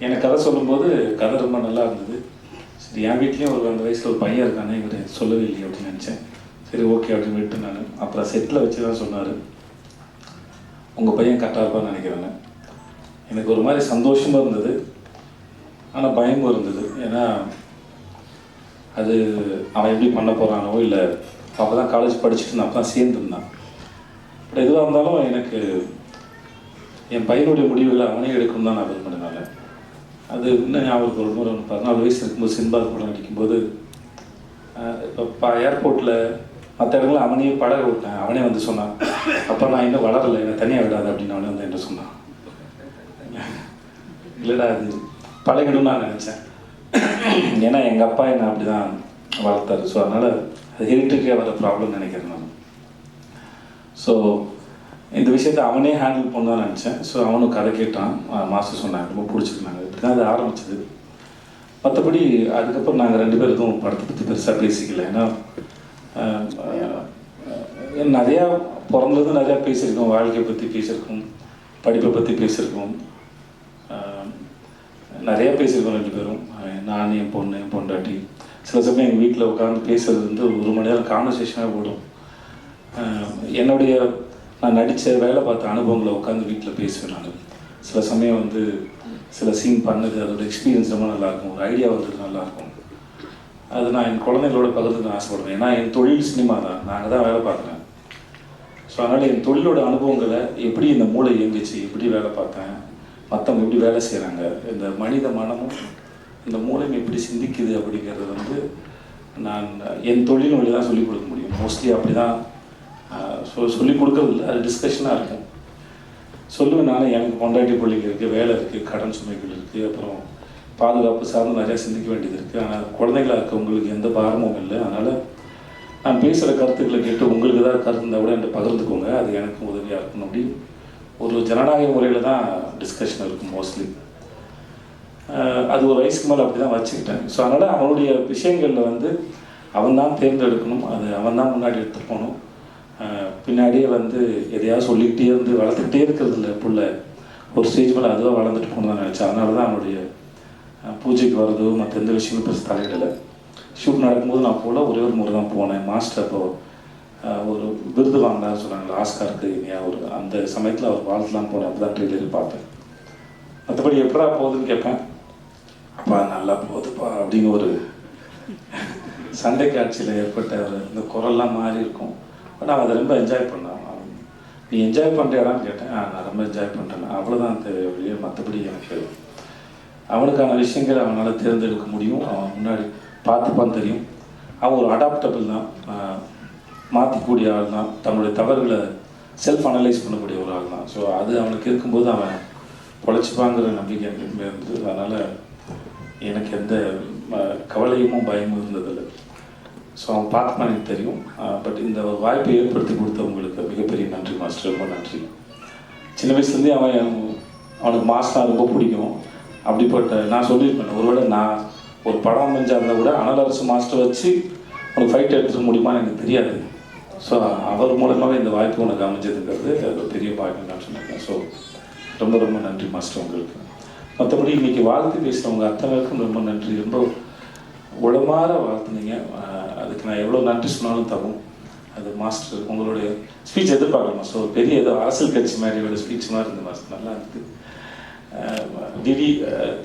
எனக்கு கதை சொல்லும்போது கதை ரொம்ப நல்லா இருந்தது. சரி, என் வீட்லேயும் ஒரு 2 வயசில் ஒரு பையன் இருக்கானே, இவர் சொல்லவே இல்லையே அப்படின்னு நினச்சேன். சரி, ஓகே அப்படின்னு விட்டு நான் அப்புறம் செட்டில் வச்சு தான் சொன்னார், உங்கள் பையன் கரெக்டாக இருப்பான்னு நினைக்கிறேங்க. எனக்கு ஒரு மாதிரி சந்தோஷமாக இருந்தது, ஆனால் பயமும் இருந்தது. ஏன்னா அது அவன் எப்படி பண்ண போகிறானோ, இல்லை அப்போ தான் காலேஜ் படிச்சுட்டு நான் அப்போ தான் சேர்ந்துருந்தான். பட் எதுவாக இருந்தாலும் எனக்கு என் பையனுடைய முடிவுகளை அவனே எடுக்கணும் தான் நான் விரும்பினனால. அது இன்னும் ஞாபகம் ஒரு முறை 14 வயசு இருக்கும்போது சின்பாத் படம் நடிக்கும்போது இப்போ ஏர்போர்ட்டில் மற்ற இடங்களில் அவனையே பழக விட்டேன். அவனே வந்து சொன்னான், அப்போ நான் இன்னும் வளரலை, என்னை தனியாக விடாது அப்படின்னு அவனே வந்து என்ன சொன்னான். இல்லைடா அது பழகிடும் நான் நினச்சேன். ஏன்னா எங்கள் அப்பா என்னை அப்படி தான் வளர்த்தாரு. ஸோ அதனால் அது ஹெரிட்டரியாக வர ப்ராப்ளம் நினைக்கிறேன் நான். ஸோ இந்த விஷயத்தை அவனே ஹேண்டில் பண்ண தான் நினச்சேன். ஸோ அவனும் கதை கேட்டான், மாஸ்டர் சொன்னாங்க, ரொம்ப பிடிச்சிருந்தாங்க. இப்படி தான் அது ஆரம்பிச்சது. மற்றபடி அதுக்கப்புறம் நாங்கள் 2 பேருக்கும் படத்தை பற்றி பெருசாக பேசிக்கல. ஏன்னா நிறையா பிறந்தது நிறையா பேசியிருக்கோம், வாழ்க்கையை பற்றி பேசியிருக்கோம், படிப்பை பற்றி பேசியிருக்கோம், நிறையா பேசியிருக்கோம் 2 பேரும். நான் என் பொண்ணு என் பொண்டாட்டி சில சமயம் எங்கள் வீட்டில் உட்காந்து பேசுகிறது வந்து 1 மணி நேரம் கான்வர்சேஷனாக ஓடும். என்னுடைய நான் நடித்த வேலை பார்த்த அனுபவங்களை உட்காந்து வீட்டில் பேசுவேன். நான் சில சமயம் வந்து சில சீன் பண்ணது அதோட எக்ஸ்பீரியன்ஸ் ரொம்ப நல்லாயிருக்கும், ஒரு ஐடியா வந்தது நல்லாயிருக்கும். அது நான் என் குழந்தைங்களோட பகிர்ந்துக்க ஆசைப்படுவேன். ஏன்னா என் தொழில் சினிமா தான், நாங்கள் தான் வேலை பார்க்குறேன். ஸோ அதனால் என் தொழிலோட அனுபவங்களை எப்படி இந்த மூளை இயங்கிச்சு, எப்படி வேலை பார்த்தேன், மற்றவங்க எப்படி வேலை செய்கிறாங்க, இந்த மனித மனமும் இந்த மூளையும் எப்படி சிந்திக்குது அப்படிங்கிறது வந்து நான் என் தொழில் வழி தான் சொல்லிக் கொடுக்க முடியும். மோஸ்ட்லி அப்படி தான் சொல்லிக் கொடுக்கறது இல்லை, அது டிஸ்கஷனாக இருக்கும். சொல்லுவேன் நான், எனக்கு பொண்டாட்டி பிள்ளைங்க இருக்குது, வேலை இருக்குது, கடன் சுமைகள் இருக்குது, அப்புறம் பாதுகாப்பு சார்ந்து நிறையா சிந்திக்க வேண்டியது இருக்குது. ஆனால் குழந்தைங்களாக இருக்க உங்களுக்கு எந்த பாரமும் இல்லை. அதனால் நான் பேசுகிற கருத்துக்களை கேட்டு உங்களுக்கு ஏதாவது கருத்து இருந்தால் கூட என்கிட்ட பகிர்ந்துக்கோங்க, அது எனக்கு உதவியாக இருக்கணும். அப்படி ஒரு ஜனநாயக முறையில் தான் டிஸ்கஷன் இருக்கும் மோஸ்ட்லி. அது ஒரு வயசுக்கு மேலே அப்படி தான் வச்சுக்கிட்டேன். ஸோ அதனால் அவனுடைய விஷயங்களில் வந்து அவன் தான் தேர்ந்தெடுக்கணும், அது அவன் தான் முன்னாடி எடுத்துகிட்டு போகணும். பின்னாடியே வந்து எதையாவது சொல்லிக்கிட்டே இருந்து வளர்த்துக்கிட்டே இருக்கிறது இல்லை. புள்ள ஒரு ஸ்டேஜ் மேலே அதுவாக வளர்ந்துட்டு போகணும் தான் நினச்சேன். அதனால தான் அவனுடைய பூஜைக்கு வர்றதோ மற்ற எந்த விஷயங்களும் பெருசு தலையிடலை. ஷூட் நடக்கும்போது நான் போல ஒரே ஒரு முறை தான் போனேன். மாஸ்டர் அப்போ ஒரு விருது வாங்கினான்னு சொன்னாங்க, ஆஸ்காருக்கு ஒரு அந்த சமயத்தில் அவர் வாழ்த்துலாம் போனேன். அப்போ தான் ட்ரெயிலர் பார்த்தேன். மற்றபடி எப்படா போகுதுன்னு கேட்பேன், அப்பா நல்லா போகுதுப்பா அப்படின்னு ஒரு சண்டை காட்சியில் ஏற்பட்ட ஒரு இந்த குரல்லாம் மாறி இருக்கும். பட் அவன் அதை ரொம்ப என்ஜாய் பண்ணான். நீ என்ஜாய் பண்ணுறியாடான்னு கேட்டேன். நான் ரொம்ப என்ஜாய் பண்ணுறேன், அவ்வளோதான் வெளியே. மற்றபடி எனக்கு அவனுக்கான விஷயங்கள் அவனால் தேர்ந்தெடுக்க முடியும், அவன் முன்னாடி பார்த்துப்பான்னு தெரியும். அவன் ஒரு அடாப்டபிள் தான், மாற்றிக்கூடிய ஆள் தான், தன்னுடைய தவறுகளை செல்ஃப் அனலைஸ் பண்ணக்கூடிய ஒரு ஆள் தான். ஸோ அது அவனுக்கு இருக்கும்போது அவன் பொழைச்சிப்பாங்கிற நம்பிக்கை எனக்கு எப்பவுமே இருந்தது. அதனால் எனக்கு எந்த கவலையும் பயமும் இருந்ததில்லை. ஸோ அவன் பார்த்துப்பான் எனக்கு தெரியும். பட் இந்த வாய்ப்பை ஏற்படுத்தி கொடுத்தவங்களுக்கு மிகப்பெரிய நன்றி மாஸ்டர், ரொம்ப நன்றி. சின்ன வயசுலேருந்தே அவனுக்கு மாஸ்டர் ரொம்ப பிடிக்கும். அப்படிப்பட்ட நான் சொல்லியிருப்பேன், ஒருவேளை நான் ஒரு படம் அமைஞ்சாருந்தா கூட அனலரசு மாஸ்டர் வச்சு உனக்கு ஃபைட் எடுத்துக்க முடியுமான்னு எனக்கு தெரியாது. ஸோ அவர் மூலமாகவே இந்த வாய்ப்பு உனக்கு அமைஞ்சதுங்கிறது அது பெரிய பாக்கியம் நான் சொன்னேன். ஸோ ரொம்ப ரொம்ப நன்றி மாஸ்டர் உங்களுக்கு. மற்றபடி இன்றைக்கி வாழ்த்து பேசுகிறவங்க அத்தனைக்கும் ரொம்ப நன்றி. ரொம்ப உளமாற வாழ்த்துனீங்க. அதுக்கு நான் எவ்வளோ நன்றி சொன்னாலும் தகும். அது மாஸ்டர் உங்களுடைய ஸ்பீச் எதிர்பார்க்கல மாஸ்டர். ஒரு பெரிய ஏதோ அரசியல் கட்சி மாதிரியோட ஸ்பீச் மாதிரி இருந்தது மாஸ்டர், நல்லா இருக்குது. டிடி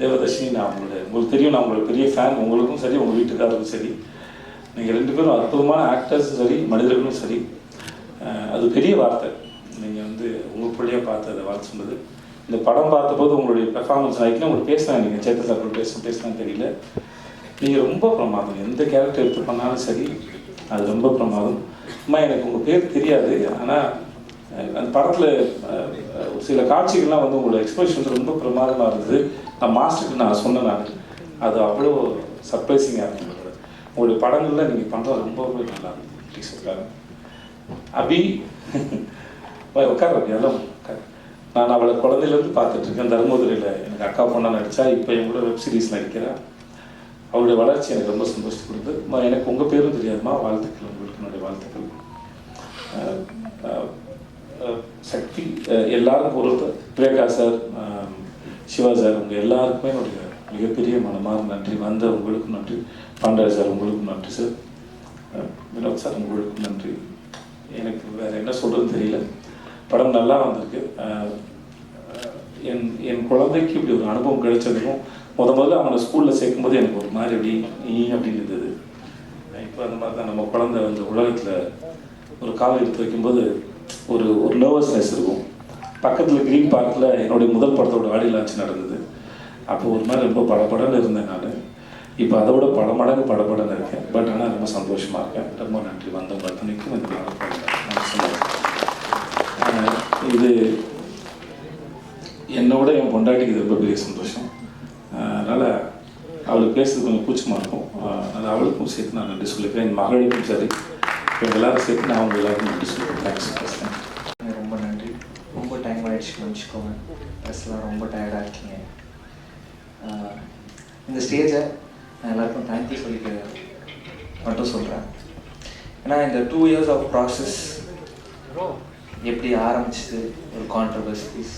தேவதர்ஷினி, நான் உங்களுக்கு தெரியும், நான் உங்களோட பெரிய ஃபேன். உங்களுக்கும் சரி, உங்கள் வீட்டுக்காரருக்கும் சரி, நீங்கள் 2 பேரும் அற்புதமான ஆக்டர்ஸும் சரி, மனிதர்களும் சரி. அது பெரிய வார்த்தை. நீங்கள் வந்து உங்கள் பிள்ளையாக பார்த்து அதை வாழ்த்து சொன்னது. இந்த படம் பார்த்தபோது உங்களுடைய பெர்ஃபார்மன்ஸ் ஆகிட்டுனா உங்களுக்கு பேசினா, நீங்கள் சேத்தன் சார் பேசினான்னு தெரியல, நீங்கள் ரொம்ப பிரமாதம். எந்த கேரக்டர் எடுத்து பண்ணாலும் சரி, அது ரொம்ப பிரமாதம். அம்மா எனக்கு உங்கள் பேர் தெரியாது, ஆனால் அந்த படத்தில் சில காட்சிகள்லாம் வந்து உங்களோட எக்ஸ்பிரஷன்ஸ் ரொம்ப பிரமாதமாக இருந்தது. நான் மாஸ்டருக்கு நான் சொன்னேன், அது அவ்வளோ சர்ப்ரைசிங்காக இருந்தது. உங்களுடைய படங்களில் நீங்கள் பண்ணுறது ரொம்ப நல்லா இருந்தது. ப்ளீஸ் சொல்லுங்கள். அபி உட்கார எல்லாம் உட்கார். நான் அவளை குழந்தையிலேருந்து பார்த்துட்ருக்கேன். தர்மபுரியில் எனக்கு அக்கா பொண்ணா நடித்தா, இப்போ என் கூட வெப் சீரிஸ் நடிக்கிறேன். அவளுடைய வளர்ச்சி எனக்கு ரொம்ப சந்தோஷம் கொடுத்து. எனக்கு உங்கள் பேரும் தெரியாதுமா, வாழ்த்துக்கள், உங்களுக்கு என்னுடைய வாழ்த்துக்கள். சக்தி எல்லாரும் பொறுத்து விவேகா சார், சிவா சார், உங்கள் எல்லாருக்குமே என்னுடைய மிகப்பெரிய மனமார்ந்த நன்றி. வந்த உங்களுக்கும் நன்றி, பாண்டராஜ் சார் உங்களுக்கும் நன்றி சார், வினோத் சார் உங்களுக்கும் நன்றி. எனக்கு வேறு என்ன சொல்கிறதுன்னு தெரியல. படம் நல்லா வந்திருக்கு. என் குழந்தைக்கு இப்படி ஒரு அனுபவம் கிடைச்சதுக்கும் முதல்ல அவனை ஸ்கூலில் சேர்க்கும்போது எனக்கு ஒரு மாதிரி அப்படின்னு இருந்தது. இப்போ அந்த மாதிரி தான் நம்ம குழந்தை வந்து உலகத்தில் ஒரு காலம் எடுத்து வைக்கும்போது ஒரு நர்வஸ்னஸ் இருக்கும். பக்கத்தில் க்ரீன் பார்க்கில் என்னுடைய முதல் படத்தோட ஆடியோ லான்ச் நடந்தது. அப்போ ஒரு மாதிரி ரொம்ப படபடன்னு இருந்தேன் நான். இப்போ அதை விட பல மடங்கு படபடன்னு இருக்கேன். பட் ஆனால் ரொம்ப சந்தோஷமாக இருக்கேன். ரொம்ப நன்றி வந்தவங்க அத்தனைக்கும் இந்த நான் சொல்லுவேன். இது என்னோட என் பொண்டாட்டிக்கு இது ரொம்ப பெரிய சந்தோஷம். அதனால் அவளுக்கு பேசுறது கொஞ்சம் கூச்சமாக இருக்கும். அது அவளுக்கும் சேர்த்து நான் நன்றி சொல்லிக்கிறேன். என் மகளுக்கும் சரி, இவங்க எல்லாரும் சேர்த்து நான் அவங்க எல்லாருக்கும் நன்றி சொல்லிக்கிறேன். தேங்க்ஸ் பேசுகிறேன். ரொம்ப நன்றி. ரொம்ப டைம் ஆகிடுச்சு, முடிச்சுக்கோங்க. ட்ரெஸ்லாம் ரொம்ப டயர்டாக இருக்கீங்க. இந்த ஸ்டேஜை நான் எல்லாருக்கும் தேங்க்யூ சொல்லிக்க மட்டும் சொல்கிறேன். ஏன்னா இந்த 2 years ஆஃப் ப்ராசஸ் எப்படி ஆரம்பிச்சிது, ஒரு கான்ட்ரவர்சிஸ்,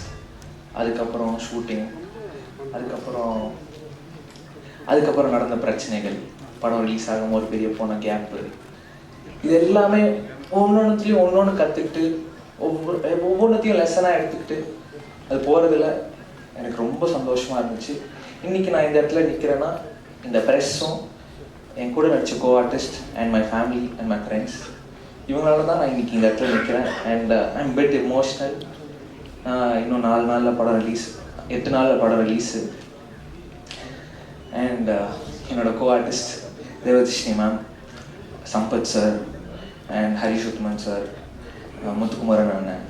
அதுக்கப்புறம் ஷூட்டிங், அதுக்கப்புறம் நடந்த பிரச்சனைகள், படம் ரிலீஸ் ஆகும் ஒரு பெரிய போன கேப்பு, இது எல்லாமே ஒவ்வொன்றுத்தையும் ஒன்று கற்றுக்கிட்டு ஒவ்வொன்றத்தையும் லெசனாக எடுத்துக்கிட்டு அது போகிறதுல எனக்கு ரொம்ப சந்தோஷமாக இருந்துச்சு. இன்றைக்கி நான் இந்த இடத்துல நிற்கிறேன்னா இந்த ப்ரெஸ்ஸும் என் கூட நடிச்ச co artist and my family and my friends இவங்களால தான் நான் இன்றைக்கி இந்த இடத்துல நிற்கிறேன். And I am bit emotional. இன்னும் 4 நாளில் படம் ரிலீஸ், 8 நாளில் படம் ரிலீஸு. அண்ட் என்னோட co artist Devadarshini ma'am, Sampath sir and Harish Uthaman sir, Muthukumaran அண்ணன்.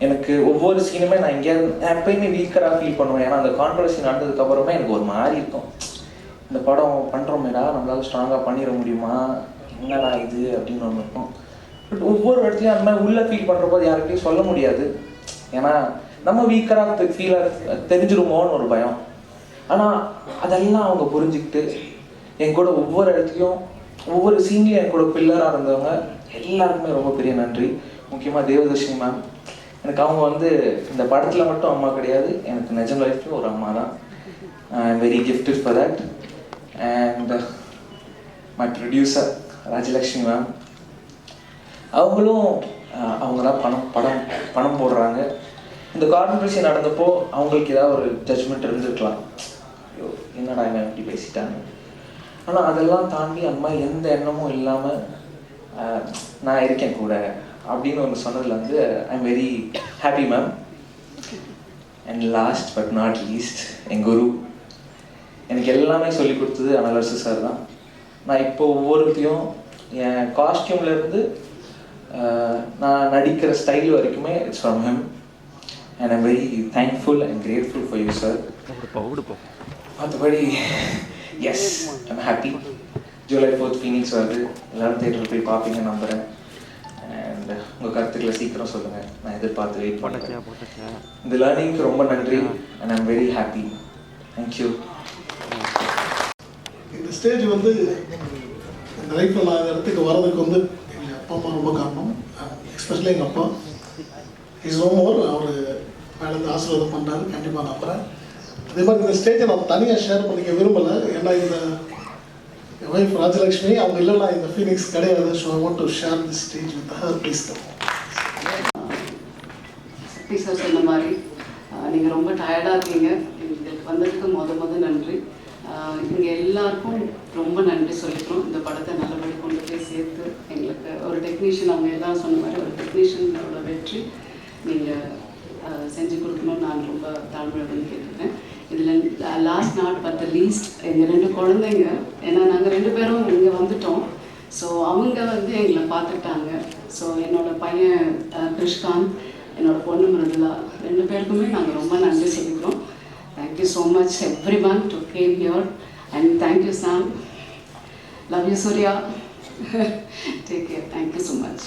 எனக்கு ஒவ்வொரு சீனுமே நான் எங்கேயாவது எப்பயுமே வீக்கராக ஃபீல் பண்ணுவேன். ஏன்னா அந்த கான்ட்ரவர்சி நடந்ததுக்கப்புறமே எனக்கு ஒரு மாதிரி இருக்கும். இந்த படம் பண்ணுறோமேடா, நம்மளால ஸ்ட்ராங்காக பண்ணிட முடியுமா, என்னடா இது அப்படின்னு ஒன்று இருக்கும். பட் ஒவ்வொரு இடத்துலையும் அந்த மாதிரி உள்ளே ஃபீல் பண்ணுற போது யார்கிட்டையும் சொல்ல முடியாது. ஏன்னா நம்ம வீக்கராக ஃபீலாக தெரிஞ்சிருமோன்னு ஒரு பயம். ஆனால் அதெல்லாம் அவங்க புரிஞ்சுக்கிட்டு என் கூட ஒவ்வொரு இடத்துலையும் ஒவ்வொரு சீன்லையும் என் கூட பில்லராக இருந்தவங்க எல்லாருக்குமே ரொம்ப பெரிய நன்றி. முக்கியமாக தேவதர்ஷினி மேம். எனக்கு அவங்க வந்து இந்த படத்தில் மட்டும் அம்மா கிடையாது, எனக்கு நிஜ லைஃப்பில் ஒரு அம்மா தான். ஐ am very gifted for that. And my producer Rajalakshmi ma'am, அவங்களும் அவங்க தான் பணம் போடுறாங்க. இந்த கான்ட்ரவர்சி நடந்தப்போ அவங்களுக்கு ஏதாவது ஒரு ஜட்ஜ்மெண்ட் இருந்துருக்கலாம், ஐயோ என்னடா என்ன இப்படி பேசிட்டாங்க. ஆனால் அதெல்லாம் தாண்டி அந்த மாதிரி எந்த எண்ணமும் இல்லாமல் நான் இருக்கேன் கூட அப்படின்னு ஒன்று சொன்னதில் வந்து I am very happy ma'am. And last but not least என் குரு, எனக்கு எல்லாமே சொல்லி கொடுத்தது அனலரசு சார் தான். நான் இப்போ ஒவ்வொருத்தையும் என் காஸ்டியூம்லேருந்து நான் நடிக்கிற ஸ்டைல் வரைக்குமே it's from him. And I'm very thankful and grateful for you sir. மற்றபடி yes I'm happy. July 4th Phoenix வருது, எல்லோரும் தேட்டரில் போய் பார்ப்பீங்கன்னு நம்புகிறேன். அண்ட் உங்கள் கருத்துக்களை சீக்கிரம் சொல்லுங்கள், நான் எதிர்பார்த்து வெயிட் பண்ணுறேன். இந்த லேர்னிங்க்கு ரொம்ப நன்றி and I'm very happy. Thank you. இந்த ஸ்டேஜ் வந்து இந்த லைஃப்பில் நான் இந்த இடத்துக்கு வர்றதுக்கு வந்து எங்கள் அப்பா அம்மா ரொம்ப காரணம். எஸ்பெஷலி எங்கள் அப்பா இஸ் நோ மோர். அவர் மேலேருந்து ஆசீர்வாதம் பண்ணுறாரு, கண்டிப்பாக நம்புகிறேன். அதே மாதிரி இந்த ஸ்டேஜை நான் தனியாக ஷேர் பண்ணிக்க விரும்பலை. ஏன்னா இந்த என் ஒய்ஃப் ராஜலக்ஷ்மி அவங்க இல்லைன்னா இந்த ஃபீனிக்ஸ் கிடையாது. So I want to share the stage with her. Please come. Shakti sir சொன்ன மாதிரி நீங்கள் ரொம்ப டயர்டாக இருக்கீங்க. எங்களுக்கு வந்ததுக்கு முத நன்றி. இங்கே எல்லாருக்கும் ரொம்ப நன்றி சொல்லிக்கிறோம். இந்த படத்தை நல்லபடி கொண்டு போய் சேர்த்து எங்களுக்கு ஒரு டெக்னீஷியன், அவங்க எல்லாம் சொன்ன மாதிரி ஒரு டெக்னீஷியனோட வெற்றி நீங்கள் செஞ்சு கொடுக்கணும்னு நான் ரொம்ப தாழ்மையுடன் கேட்டுக்கிறேன். இதில் last not but the least எங்கள் 2 குழந்தைங்க, ஏன்னா நாங்கள் 2 பேரும் இங்கே வந்துட்டோம். ஸோ அவங்க வந்து எங்களை பார்த்துக்கிட்டாங்க. ஸோ என்னோடய பையன் கிருஷ்காந்த், என்னோடய பொண்ணு மிருதுலா, 2 பேருக்குமே நாங்கள் ரொம்ப நன்றி சொல்லிக்கிறோம். Thank you so much everyone to came here, and thank you Sam. Love you Surya. Take care. Thank you so much.